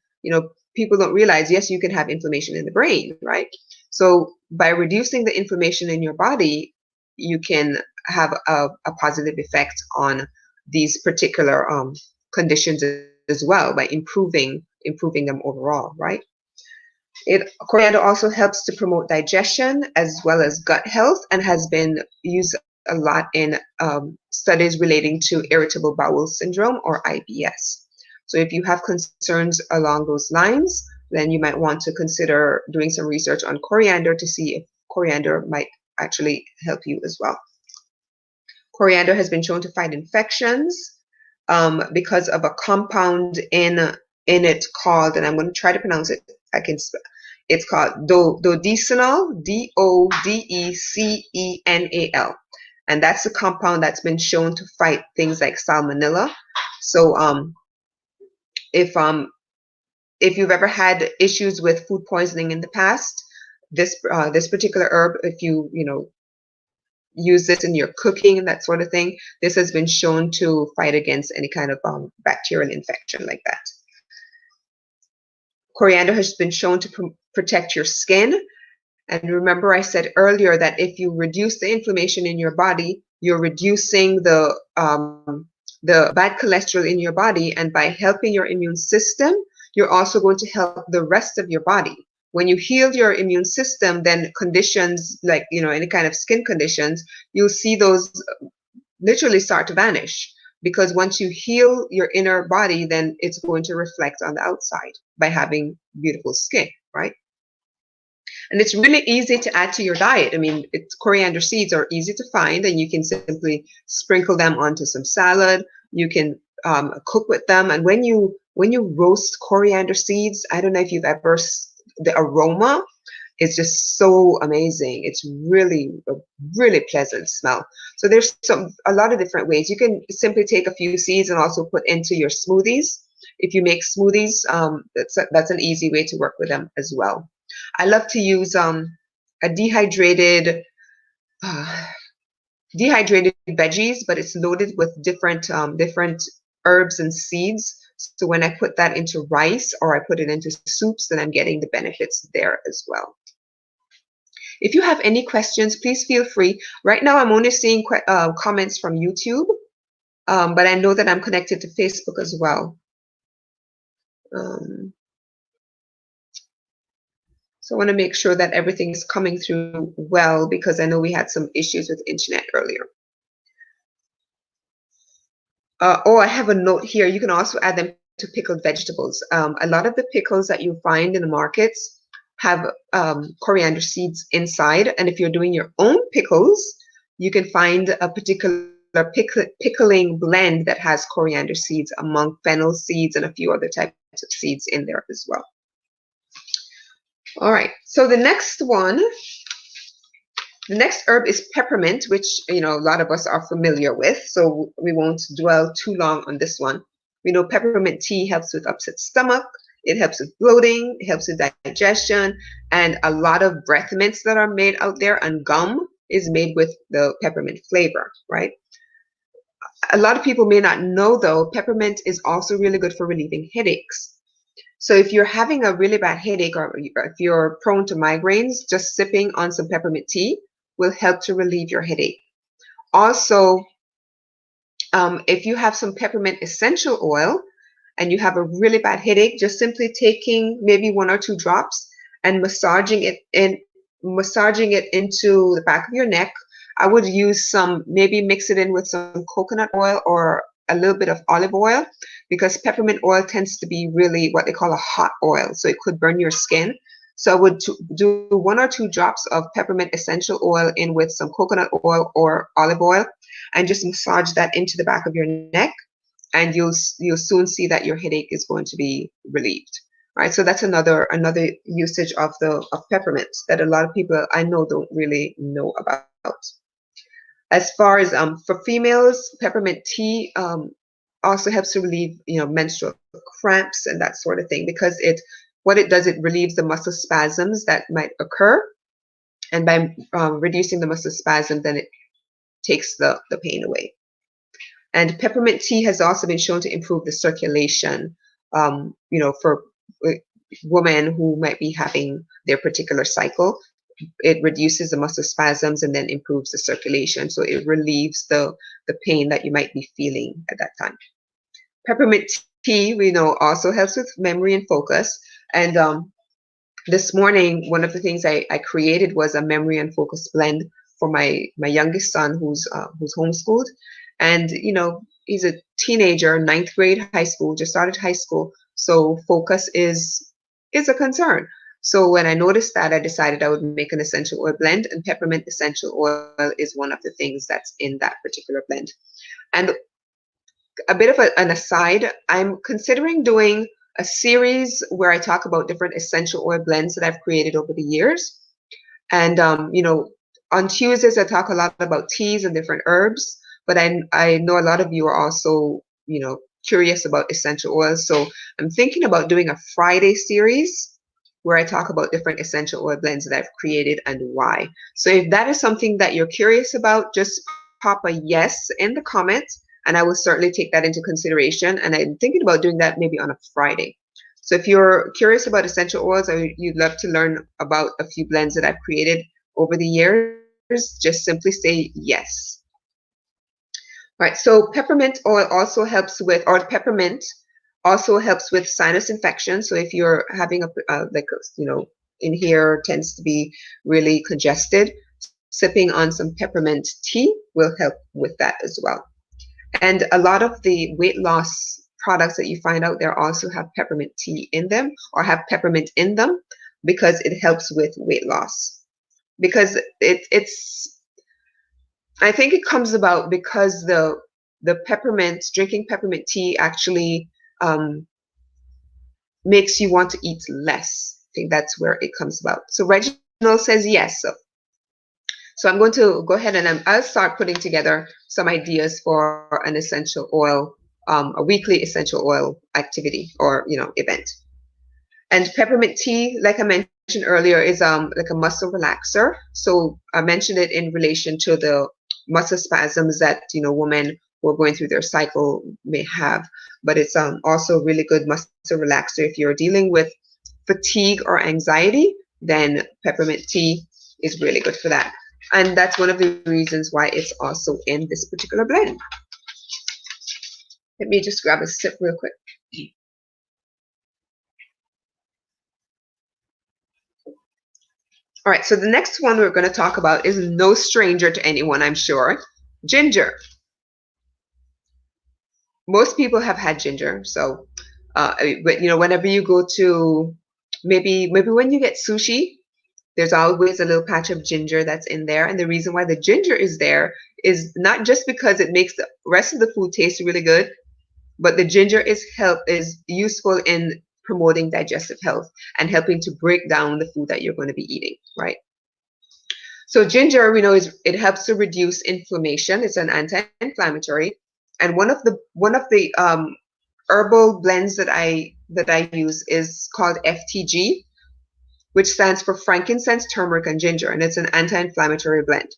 People don't realize, yes, you can have inflammation in the brain, right? So by reducing the inflammation in your body, you can have a positive effect on these particular conditions as well, by improving them overall, right? Coriander also helps to promote digestion as well as gut health, and has been used a lot in studies relating to irritable bowel syndrome, or IBS. So if you have concerns along those lines, then you might want to consider doing some research on coriander to see if coriander might actually help you as well. Coriander has been shown to fight infections because of a compound in it called, and I'm going to try to pronounce it. It's called dodecenal, Dodecenal, and that's the compound that's been shown to fight things like salmonella. So if you've ever had issues with food poisoning in the past, this particular herb, if you use this in your cooking and that sort of thing, this has been shown to fight against any kind of bacterial infection like that. Coriander has been shown to protect your skin. And remember, I said earlier that if you reduce the inflammation in your body, you're reducing the bad cholesterol in your body, and by helping your immune system, you're also going to help the rest of your body. When you heal your immune system, then conditions like any kind of skin conditions, you'll see those literally start to vanish, because once you heal your inner body, then it's going to reflect on the outside by having beautiful skin, right? And it's really easy to add to your diet. I mean, coriander seeds are easy to find, and you can simply sprinkle them onto some salad. You can cook with them, and when you roast coriander seeds, I don't know if you've ever, the aroma is just so amazing. It's really a really pleasant smell. So there's a lot of different ways. You can simply take a few seeds and also put into your smoothies. If you make smoothies, that's an easy way to work with them as well. I love to use a dehydrated veggies, but it's loaded with different herbs and seeds. So when I put that into rice or I put it into soups, then I'm getting the benefits there as well. If you have any questions, please feel free. Right now, I'm only seeing comments from YouTube, but I know that I'm connected to Facebook as well. So I want to make sure that everything is coming through well, because I know we had some issues with the internet earlier. I have a note here. You can also add them to pickled vegetables. A lot of the pickles that you find in the markets have coriander seeds inside. And if you're doing your own pickles, you can find a particular pickling blend that has coriander seeds among fennel seeds and a few other types of seeds in there as well. All right, so the next herb is peppermint, which a lot of us are familiar with, so we won't dwell too long on this one. We know peppermint tea helps with upset stomach, it helps with bloating, it helps with digestion, and a lot of breath mints that are made out there, and gum is made with the peppermint flavor, right? A lot of people may not know, though, peppermint is also really good for relieving headaches. So if you're having a really bad headache, or if you're prone to migraines, just sipping on some peppermint tea will help to relieve your headache. Also, if you have some peppermint essential oil and you have a really bad headache, just simply taking maybe 1 or 2 drops and massaging it into the back of your neck. I would use maybe mix it in with some coconut oil or a little bit of olive oil, because peppermint oil tends to be really what they call a hot oil, so it could burn your skin. So I would do 1 or 2 drops of peppermint essential oil in with some coconut oil or olive oil, and just massage that into the back of your neck, and you'll soon see that your headache is going to be relieved. All right, so that's another usage of peppermint that a lot of people I know don't really know about. As far as for females, peppermint tea also helps to relieve menstrual cramps and that sort of thing, because it relieves the muscle spasms that might occur, and by reducing the muscle spasm, then it takes the pain away. And peppermint tea has also been shown to improve the circulation, for women who might be having their particular cycle. It reduces the muscle spasms and then improves the circulation. So it relieves the pain that you might be feeling at that time. Peppermint tea, we know, also helps with memory and focus. And this morning, one of the things I created was a memory and focus blend for my youngest son who's homeschooled, and he's a teenager, ninth grade high school, just started high school, so focus is a concern. So when I noticed that, I decided I would make an essential oil blend, and peppermint essential oil is one of the things that's in that particular blend. And a bit of an aside, I'm considering doing a series where I talk about different essential oil blends that I've created over the years. And on Tuesdays I talk a lot about teas and different herbs, but I know a lot of you are also curious about essential oils. So I'm thinking about doing a Friday series where I talk about different essential oil blends that I've created and why. So if that is something that you're curious about, just pop a yes in the comments, and I will certainly take that into consideration. And I'm thinking about doing that maybe on a Friday. So if you're curious about essential oils, or you'd love to learn about a few blends that I've created over the years, just simply say yes. Right, so peppermint oil also helps with, or peppermint also helps with sinus infection. So if you're having in here tends to be really congested, sipping on some peppermint tea will help with that as well. And a lot of the weight loss products that you find out there also have peppermint tea in them, or have peppermint in them, because it helps with weight loss. Because I think it comes about because the drinking peppermint tea actually makes you want to eat less. I think that's where it comes about. So Reginald says yes. So I'm going to go ahead and I'll start putting together some ideas for an essential oil, a weekly essential oil activity or event. And peppermint tea, like I mentioned earlier, is like a muscle relaxer. So I mentioned it in relation to the muscle spasms that women who are going through their cycle may have. But it's also a really good muscle relaxer if you're dealing with fatigue or anxiety. Then peppermint tea is really good for that. And that's one of the reasons why it's also in this particular blend. Let me just grab a sip real quick. All right, so the next one we're going to talk about is no stranger to anyone, I'm sure. Ginger. Most people have had ginger. So, but whenever you go to, maybe when you get sushi, there's always a little patch of ginger that's in there. And the reason why the ginger is there is not just because it makes the rest of the food taste really good, but the ginger is useful in promoting digestive health and helping to break down the food that you're going to be eating, right? So ginger, we know, it helps to reduce inflammation. It's an anti-inflammatory, and one of the herbal blends that I use is called FTG, which stands for frankincense, turmeric, and ginger, and it's an anti-inflammatory blend.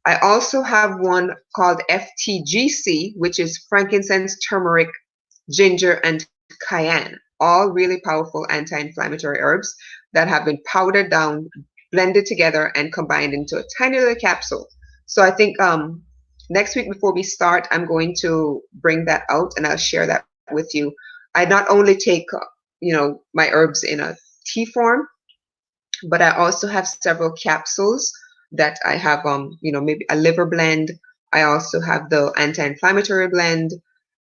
I also have one called FTGC, which is frankincense, turmeric, ginger, and cayenne, all really powerful anti-inflammatory herbs that have been powdered down, blended together, and combined into a tiny little capsule. So I think next week before we start, I'm going to bring that out and I'll share that with you. I not only take my herbs in a tea form, but I also have several capsules that I have maybe a liver blend. I also have the anti-inflammatory blend,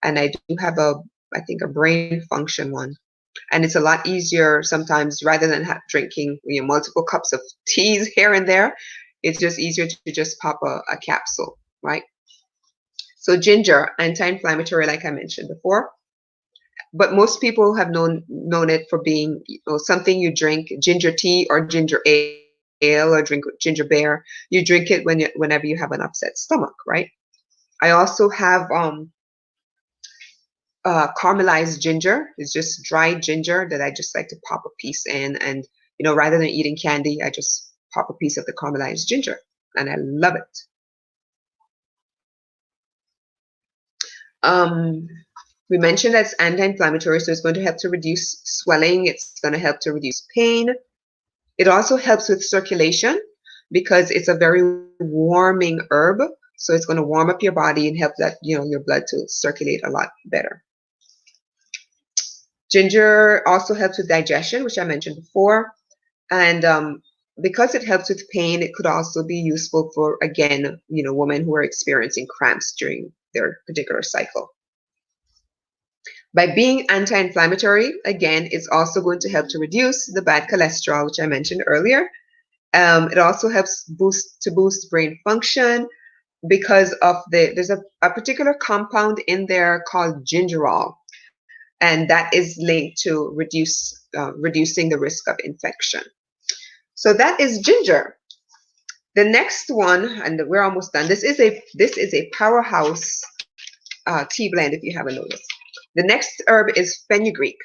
and I do have I think a brain function one. And it's a lot easier sometimes, rather than drinking multiple cups of teas here and there. It's just easier to just pop a capsule, right? So ginger, anti-inflammatory, like I mentioned before. But most people have known it for being something you drink, ginger tea or ginger ale, or drink ginger beer. You drink it whenever you have an upset stomach, right? I also have caramelized ginger. It's just dried ginger that I just like to pop a piece in, and rather than eating candy, I just pop a piece of the caramelized ginger, and I love it. We mentioned that it's anti-inflammatory, so it's going to help to reduce swelling. It's going to help to reduce pain. It also helps with circulation because it's a very warming herb. So it's going to warm up your body and help that your blood to circulate a lot better. Ginger also helps with digestion, which I mentioned before. And because it helps with pain, it could also be useful for, again, women who are experiencing cramps during their particular cycle. By being anti-inflammatory, again, it's also going to help to reduce the bad cholesterol, which I mentioned earlier. It also helps boost brain function because of there's a particular compound in there called gingerol, and that is linked to reducing the risk of infection. So that is ginger. The next one, and we're almost done. This is a powerhouse tea blend, if you haven't noticed. The next herb is fenugreek.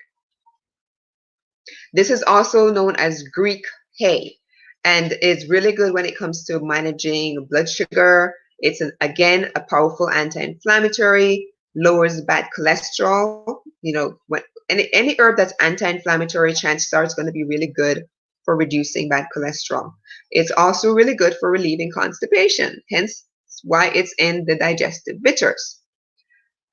This is also known as Greek hay, and it's really good when it comes to managing blood sugar. It's again a powerful anti-inflammatory, lowers bad cholesterol. When any herb that's anti-inflammatory, chances are it's going to be really good for reducing bad cholesterol. It's also really good for relieving constipation, hence why it's in the digestive bitters.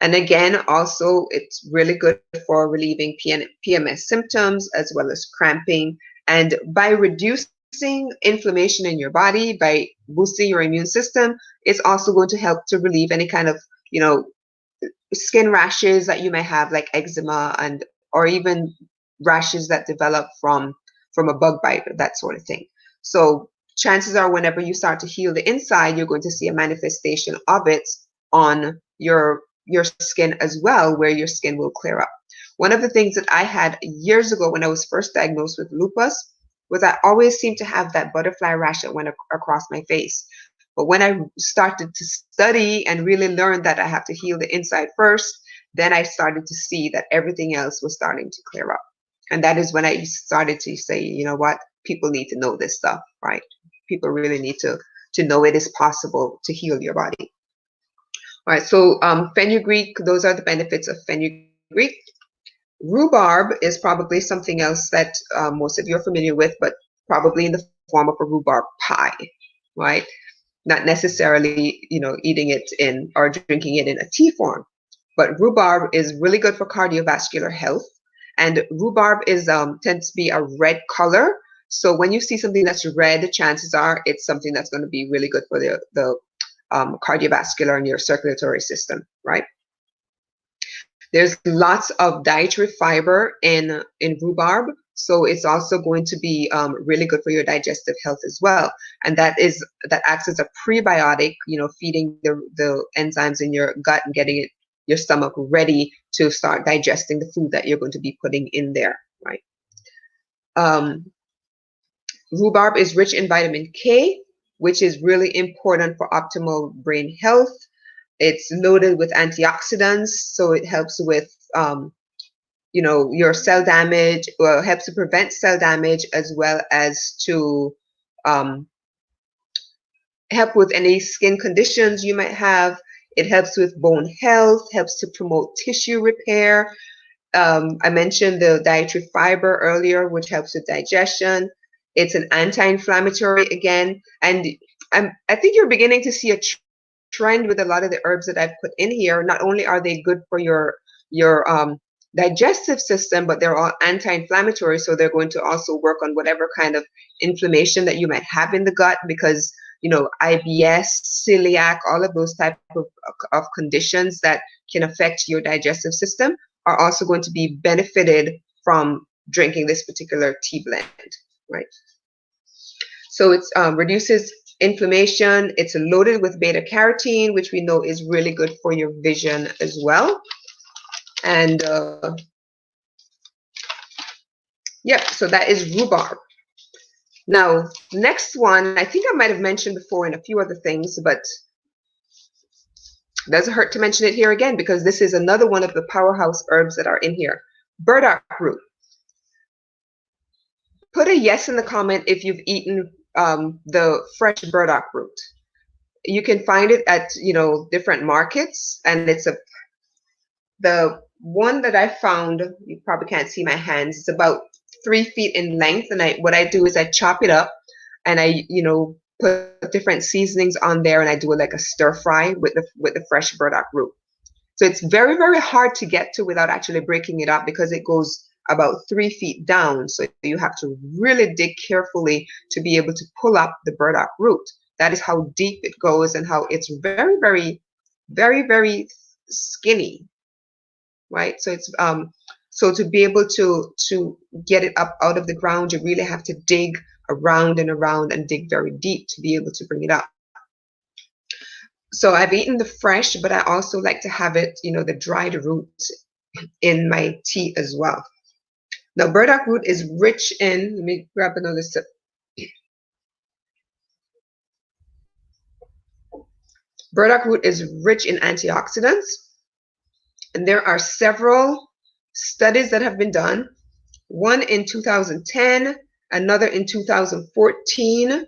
And again, also, it's really good for relieving PMS symptoms as well as cramping. And by reducing inflammation in your body, by boosting your immune system, it's also going to help to relieve any kind of, skin rashes that you may have, like eczema, or even rashes that develop from a bug bite, that sort of thing. So chances are whenever you start to heal the inside, you're going to see a manifestation of it on your skin as well, where your skin will clear up. One of the things that I had years ago when I was first diagnosed with lupus was I always seemed to have that butterfly rash that went across my face. But when I started to study and really learn that I have to heal the inside first, then I started to see that everything else was starting to clear up. And that is when I started to say, you know what, people need to know this stuff, right? People really need to know it is possible to heal your body. All right, so fenugreek, those are the benefits of fenugreek. Rhubarb is probably something else that most of you are familiar with, but probably in the form of a rhubarb pie, right? Not necessarily, eating it in or drinking it in a tea form. But rhubarb is really good for cardiovascular health. And rhubarb tends to be a red color. So when you see something that's red, chances are it's something that's going to be really good for the cardiovascular and your circulatory system, right? There's lots of dietary fiber in rhubarb, so it's also going to be really good for your digestive health as well. And that acts as a prebiotic, feeding the enzymes in your gut and getting your stomach ready to start digesting the food that you're going to be putting in there, right? Rhubarb is rich in vitamin K, which is really important for optimal brain health. It's loaded with antioxidants, so it helps with, your cell damage, or helps to prevent cell damage, as well as to help with any skin conditions you might have. It helps with bone health, helps to promote tissue repair. I mentioned the dietary fiber earlier, which helps with digestion. It's an anti-inflammatory again, and I think you're beginning to see a trend with a lot of the herbs that I've put in here. Not only are they good for your digestive system, but they're all anti-inflammatory, so they're going to also work on whatever kind of inflammation that you might have in the gut, because IBS, celiac, all of those type of conditions that can affect your digestive system are also going to be benefited from drinking this particular tea blend, right? So it reduces inflammation. It's loaded with beta carotene, which we know is really good for your vision as well. And so that is rhubarb. Now, next one, I think I might have mentioned before in a few other things, but it doesn't hurt to mention it here again, because this is another one of the powerhouse herbs that are in here. Burdock root. Put a yes in the comment if you've eaten the fresh burdock root. You can find it at different markets, and the one that I found, you probably can't see my hands, it's about 3 feet in length, and what I do is I chop it up, and I put different seasonings on there, and I do like a stir fry with the fresh burdock root. So it's very, very hard to get to without actually breaking it up, because it goes about 3 feet down. So you have to really dig carefully to be able to pull up the burdock root. That is how deep it goes and how it's very, very, very, very skinny, right? So it's so to be able to get it up out of the ground, you really have to dig around and around and dig very deep to be able to bring it up. So I've eaten the fresh, but I also like to have it, you know, the dried roots in my tea as well. Now, burdock root is rich in, let me grab another sip. Burdock root is rich in antioxidants. And there are several studies that have been done. One in 2010, another in 2014,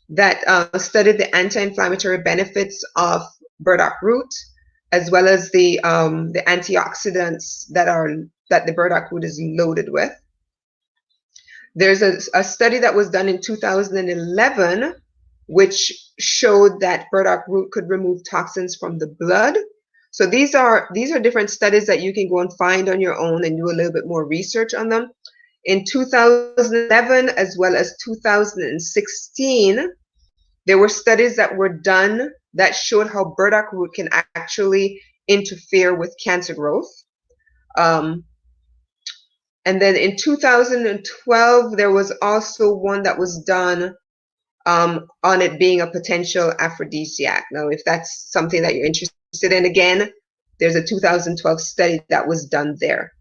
that studied the anti-inflammatory benefits of burdock root, as well as the antioxidants that the burdock root is loaded with. There's a study that was done in 2011, which showed that burdock root could remove toxins from the blood. So these are different studies that you can go and find on your own and do a little bit more research on them. In 2011 as well as 2016, there were studies that were done that showed how burdock root can actually interfere with cancer growth. And then in 2012, there was also one that was done on it being a potential aphrodisiac. Now, if that's something that you're interested in, again, there's a 2012 study that was done there.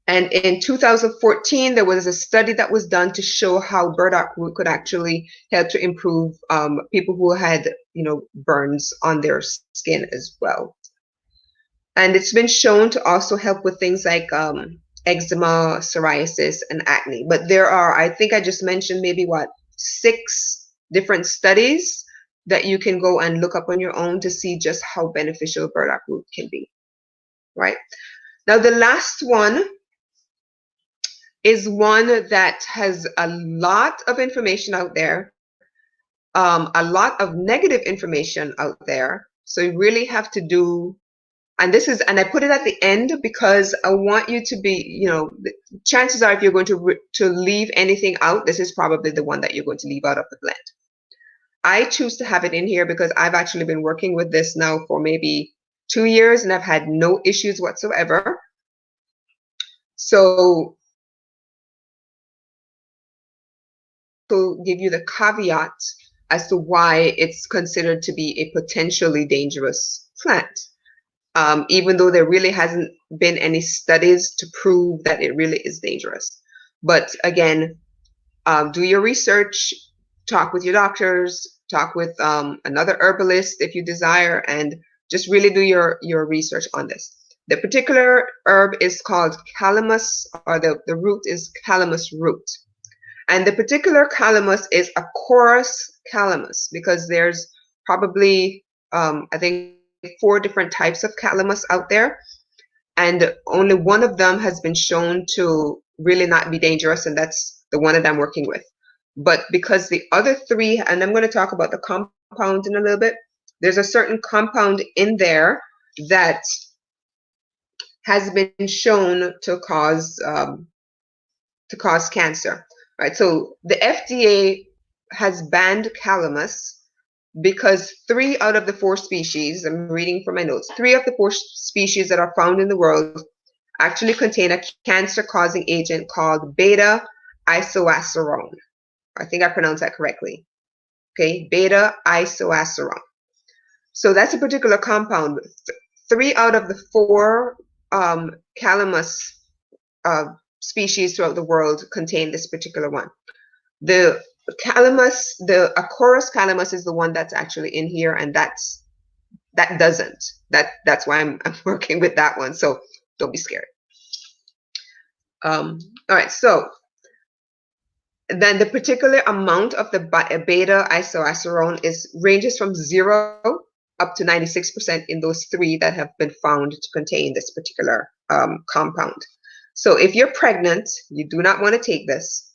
And in 2014, there was a study that was done to show how burdock root could actually help to improve people who had, you know, burns on their skin as well. And it's been shown to also help with things like eczema, psoriasis, and acne. But there are, I think I just mentioned maybe 6 different studies that you can go and look up on your own to see just how beneficial burdock root can be, right? Now, the last one is one that has a lot of information out there, a lot of negative information out there. So you really have to do, and I put it at the end because I want you to be, you know, chances are if you're going to leave anything out, this is probably the one that you're going to leave out of the blend. I choose to have it in here because I've actually been working with this now for maybe 2 years and I've had no issues whatsoever. So to give you the caveat as to why it's considered to be a potentially dangerous plant, even though there really hasn't been any studies to prove that it really is dangerous. But again, do your research, talk with your doctors, talk with another herbalist if you desire, and just really do your research on this. The particular herb is called Calamus, or the root is Calamus Root. And the particular calamus is a chorus calamus because there's probably, I think, 4 different types of calamus out there. And only one of them has been shown to really not be dangerous, and that's the one that I'm working with. But because the other 3, and I'm going to talk about the compound in a little bit, there's a certain compound in there that has been shown to cause cancer. Right, so the FDA has banned calamus because 3 out of the 4 species, I'm reading from my notes, 3 of the 4 species that are found in the world actually contain a cancer-causing agent called beta-isoacerone. I think I pronounced that correctly. Okay, beta-isoacerone. So that's a particular compound. 3 out of the 4 calamus species throughout the world contain this particular one. The calamus, the Licorice calamus is the one that's actually in here, and that doesn't. That's why I'm working with that one. So don't be scared. All right. So then the particular amount of the beta-isoacerone ranges from 0 up to 96% in those 3 that have been found to contain this particular compound. So if you're pregnant, you do not want to take this.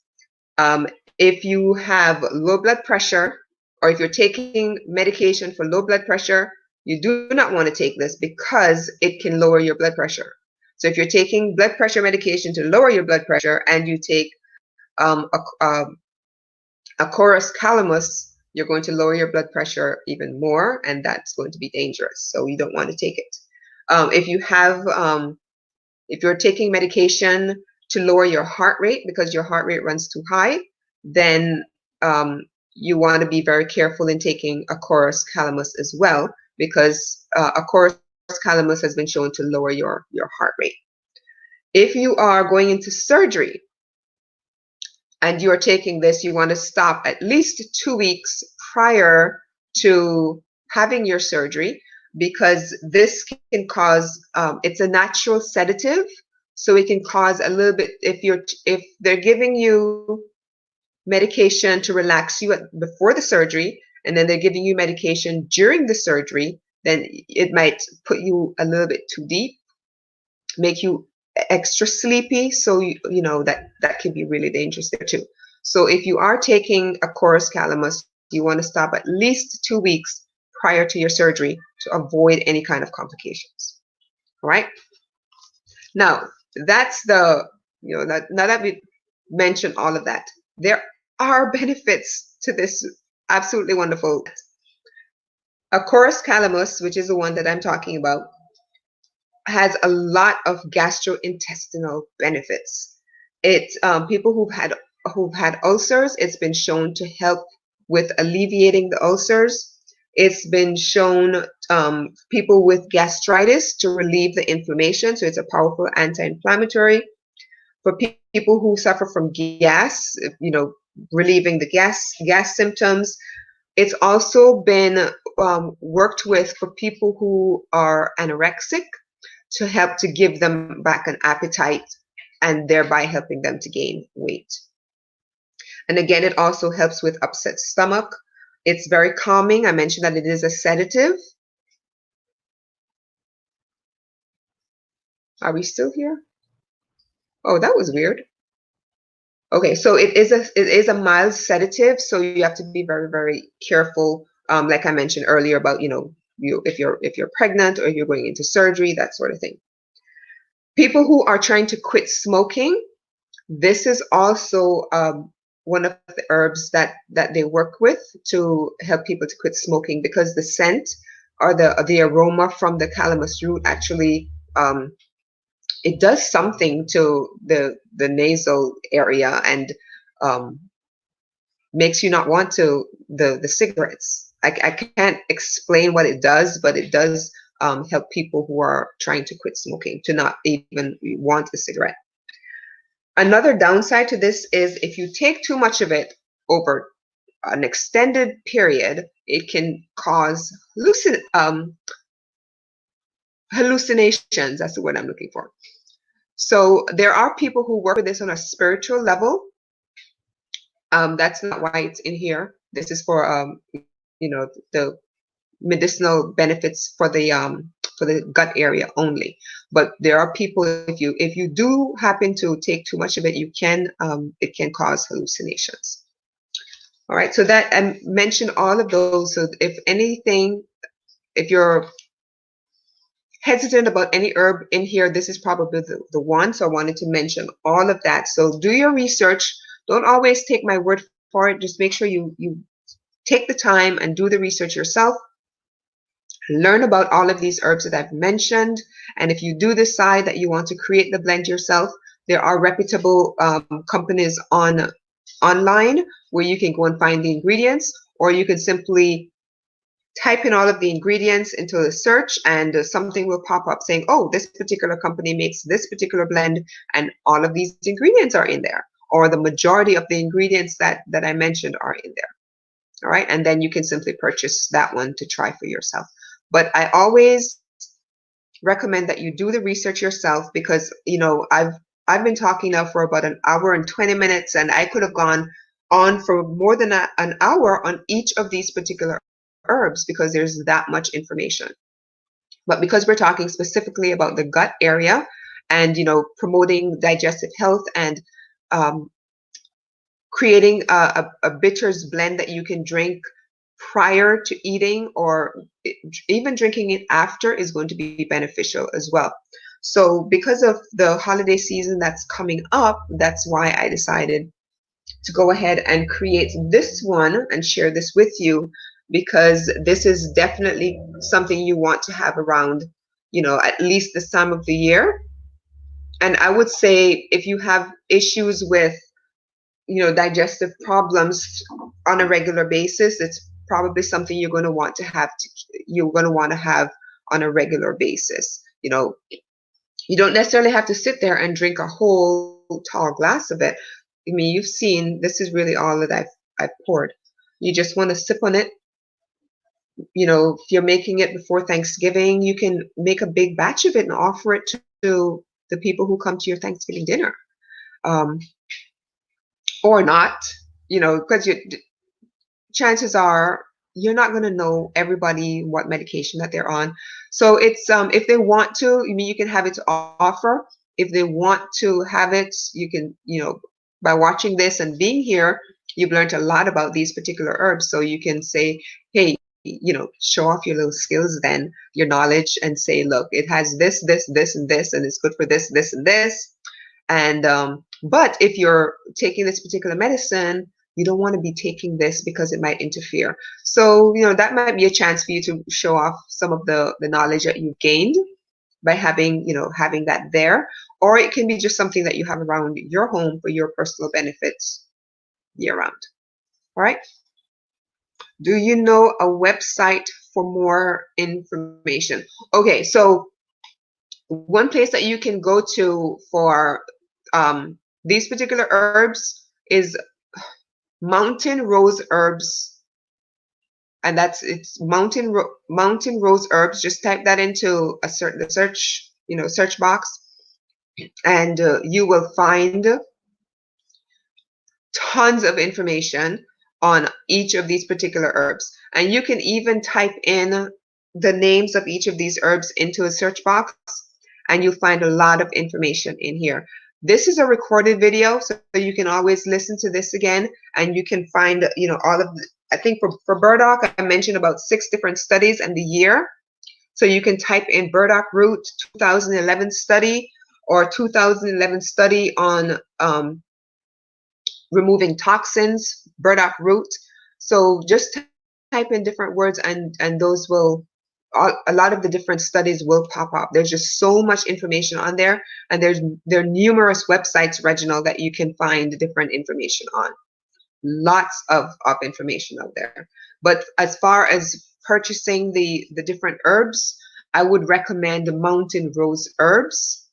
If you have low blood pressure, or if you're taking medication for low blood pressure, you do not want to take this because it can lower your blood pressure. So if you're taking blood pressure medication to lower your blood pressure and you take um, a, a chorus calamus, you're going to lower your blood pressure even more, and that's going to be dangerous. So you don't want to take it. If you have, if you're taking medication to lower your heart rate because your heart rate runs too high, then you want to be very careful in taking a chorus calamus as well, because a chorus calamus has been shown to lower your heart rate. If you are going into surgery and you're taking this, you want to stop at least 2 weeks prior to having your surgery, because this can cause, it's a natural sedative, so it can cause a little bit, if they're giving you medication to relax you before the surgery, and then they're giving you medication during the surgery, then it might put you a little bit too deep, make you extra sleepy. So you know that can be really dangerous there too. So if you are taking a chorus calamus, you want to stop at least 2 weeks prior to your surgery to avoid any kind of complications. All right. Now that's the, you know, now that we mentioned all of that, there are benefits to this absolutely wonderful. A chorus calamus, which is the one that I'm talking about, has a lot of gastrointestinal benefits. It's people who've had ulcers, it's been shown to help with alleviating the ulcers. It's been shown people with gastritis to relieve the inflammation, so it's a powerful anti-inflammatory. For people who suffer from gas, you know, relieving the gas symptoms. It's also been worked with for people who are anorexic, to help to give them back an appetite and thereby helping them to gain weight. And again, it also helps with upset stomach. It's very calming. I mentioned that it is a sedative. Are we still here? Oh, that was weird. Okay, so it is a mild sedative, so you have to be very, very careful. Like I mentioned earlier about, you know, if you're pregnant or you're going into surgery, that sort of thing. People who are trying to quit smoking, this is also one of the herbs that they work with to help people to quit smoking, because the scent or the aroma from the calamus root actually it does something to the nasal area and makes you not want to the cigarettes. I can't explain what it does, but it does help people who are trying to quit smoking to not even want a cigarette. Another downside to this is if you take too much of it over an extended period, it can cause hallucinations. That's the word I'm looking for. So there are people who work with this on a spiritual level. That's not why it's in here. This is for you know, the medicinal benefits for the gut area only. But there are people, if you do happen to take too much of it, you can it can cause hallucinations. All right, so that I mentioned all of those. So if anything, if you're hesitant about any herb in here, this is probably the one. So I wanted to mention all of that. So do your research. Don't always take my word for it. Just make sure you take the time and do the research yourself. Learn about all of these herbs that I've mentioned. And if you do decide that you want to create the blend yourself, there are reputable companies online where you can go and find the ingredients, or you can simply type in all of the ingredients into a search and something will pop up saying, oh, this particular company makes this particular blend and all of these ingredients are in there, or the majority of the ingredients that I mentioned are in there. All right, and then you can simply purchase that one to try for yourself. But I always recommend that you do the research yourself, because, you know, I've been talking now for about an hour and 20 minutes, and I could have gone on for more than an hour on each of these particular herbs because there's that much information. But because we're talking specifically about the gut area and, you know, promoting digestive health and creating a bitters blend that you can drink prior to eating, or even drinking it after, is going to be beneficial as well. So because of the holiday season that's coming up, that's why I decided to go ahead and create this one and share this with you, because this is definitely something you want to have around, at least this time of the year. And I would say if you have issues with, digestive problems on a regular basis, it's probably something you're going to want to have on a regular basis. You don't necessarily have to sit there and drink a whole tall glass of it. I mean, you've seen, this is really all that I've poured. You just want to sip on it. If you're making it before Thanksgiving, you can make a big batch of it and offer it to the people who come to your Thanksgiving dinner. Or not, because chances are you're not going to know everybody what medication that they're on. So it's if they want to, you can have it to offer. If they want to have it, you can, by watching this and being here, you've learned a lot about these particular herbs. So you can say, hey, show off your little skills, then your knowledge, and say, look, it has this, this, this, and this, and it's good for this, this, and this. And but if you're taking this particular medicine, you don't want to be taking this because it might interfere. So, that might be a chance for you to show off some of the knowledge that you've gained by having that there. Or it can be just something that you have around your home for your personal benefits year round. All right. Do you know a website for more information? Okay, so one place that you can go to for these particular herbs is Mountain Rose Herbs, and it's Mountain Rose Herbs. Just type that into the search box, and you will find tons of information on each of these particular herbs. And you can even type in the names of each of these herbs into a search box, and you'll find a lot of information in here. This is a recorded video, so you can always listen to this again, and you can find, all of I think for Burdock, I mentioned about 6 different studies and the year. So you can type in Burdock Root 2011 study, or 2011 study on removing toxins, Burdock Root. So just type in different words, and those will, a lot of the different studies will pop up. There's just so much information on there, and there are numerous websites, Reginald, that you can find different information on. Lots of information out there. But as far as purchasing the different herbs, I would recommend the Mountain Rose Herbs,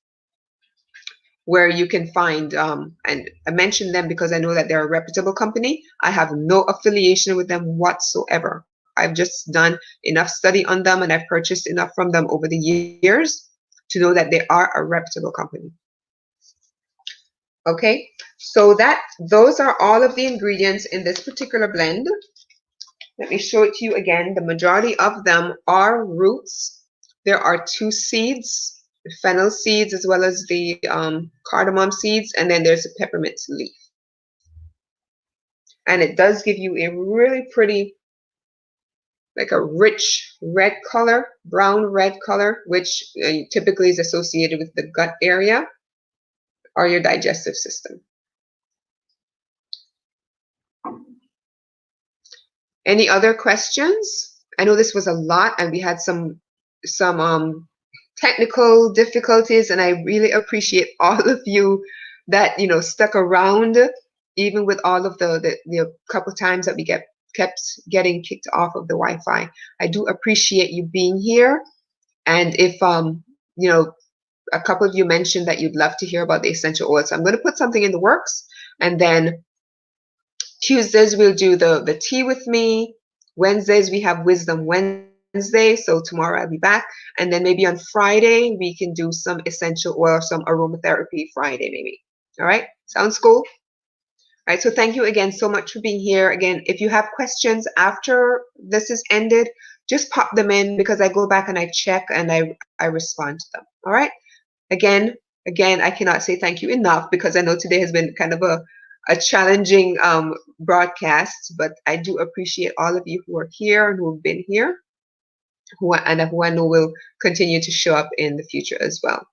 where you can find, and I mention them because I know that they're a reputable company. I have no affiliation with them whatsoever. I've just done enough study on them, and I've purchased enough from them over the years to know that they are a reputable company. Okay, so those are all of the ingredients in this particular blend. Let me show it to you again. The majority of them are roots. There are 2 seeds, fennel seeds, as well as the cardamom seeds, and then there's a peppermint leaf. And it does give you a really pretty, like a rich red color, brown red color, which typically is associated with the gut area or your digestive system. Any other questions? I know this was a lot, and we had some technical difficulties, and I really appreciate all of you that stuck around, even with all of the couple times that we kept getting kicked off of the Wi-Fi. I do appreciate you being here. And if a couple of you mentioned that you'd love to hear about the essential oils, so I'm going to put something in the works, and then Tuesdays we'll do the tea with me. Wednesdays we have Wisdom Wednesday, so tomorrow I'll be back, and then maybe on Friday we can do some essential oil, some aromatherapy Friday maybe. All right, sounds cool? All right, so thank you again so much for being here. Again, if you have questions after this is ended, just pop them in, because I go back and I check and I respond to them. All right, again, I cannot say thank you enough, because I know today has been kind of a challenging broadcast, but I do appreciate all of you who are here and who have been here, who I know will continue to show up in the future as well.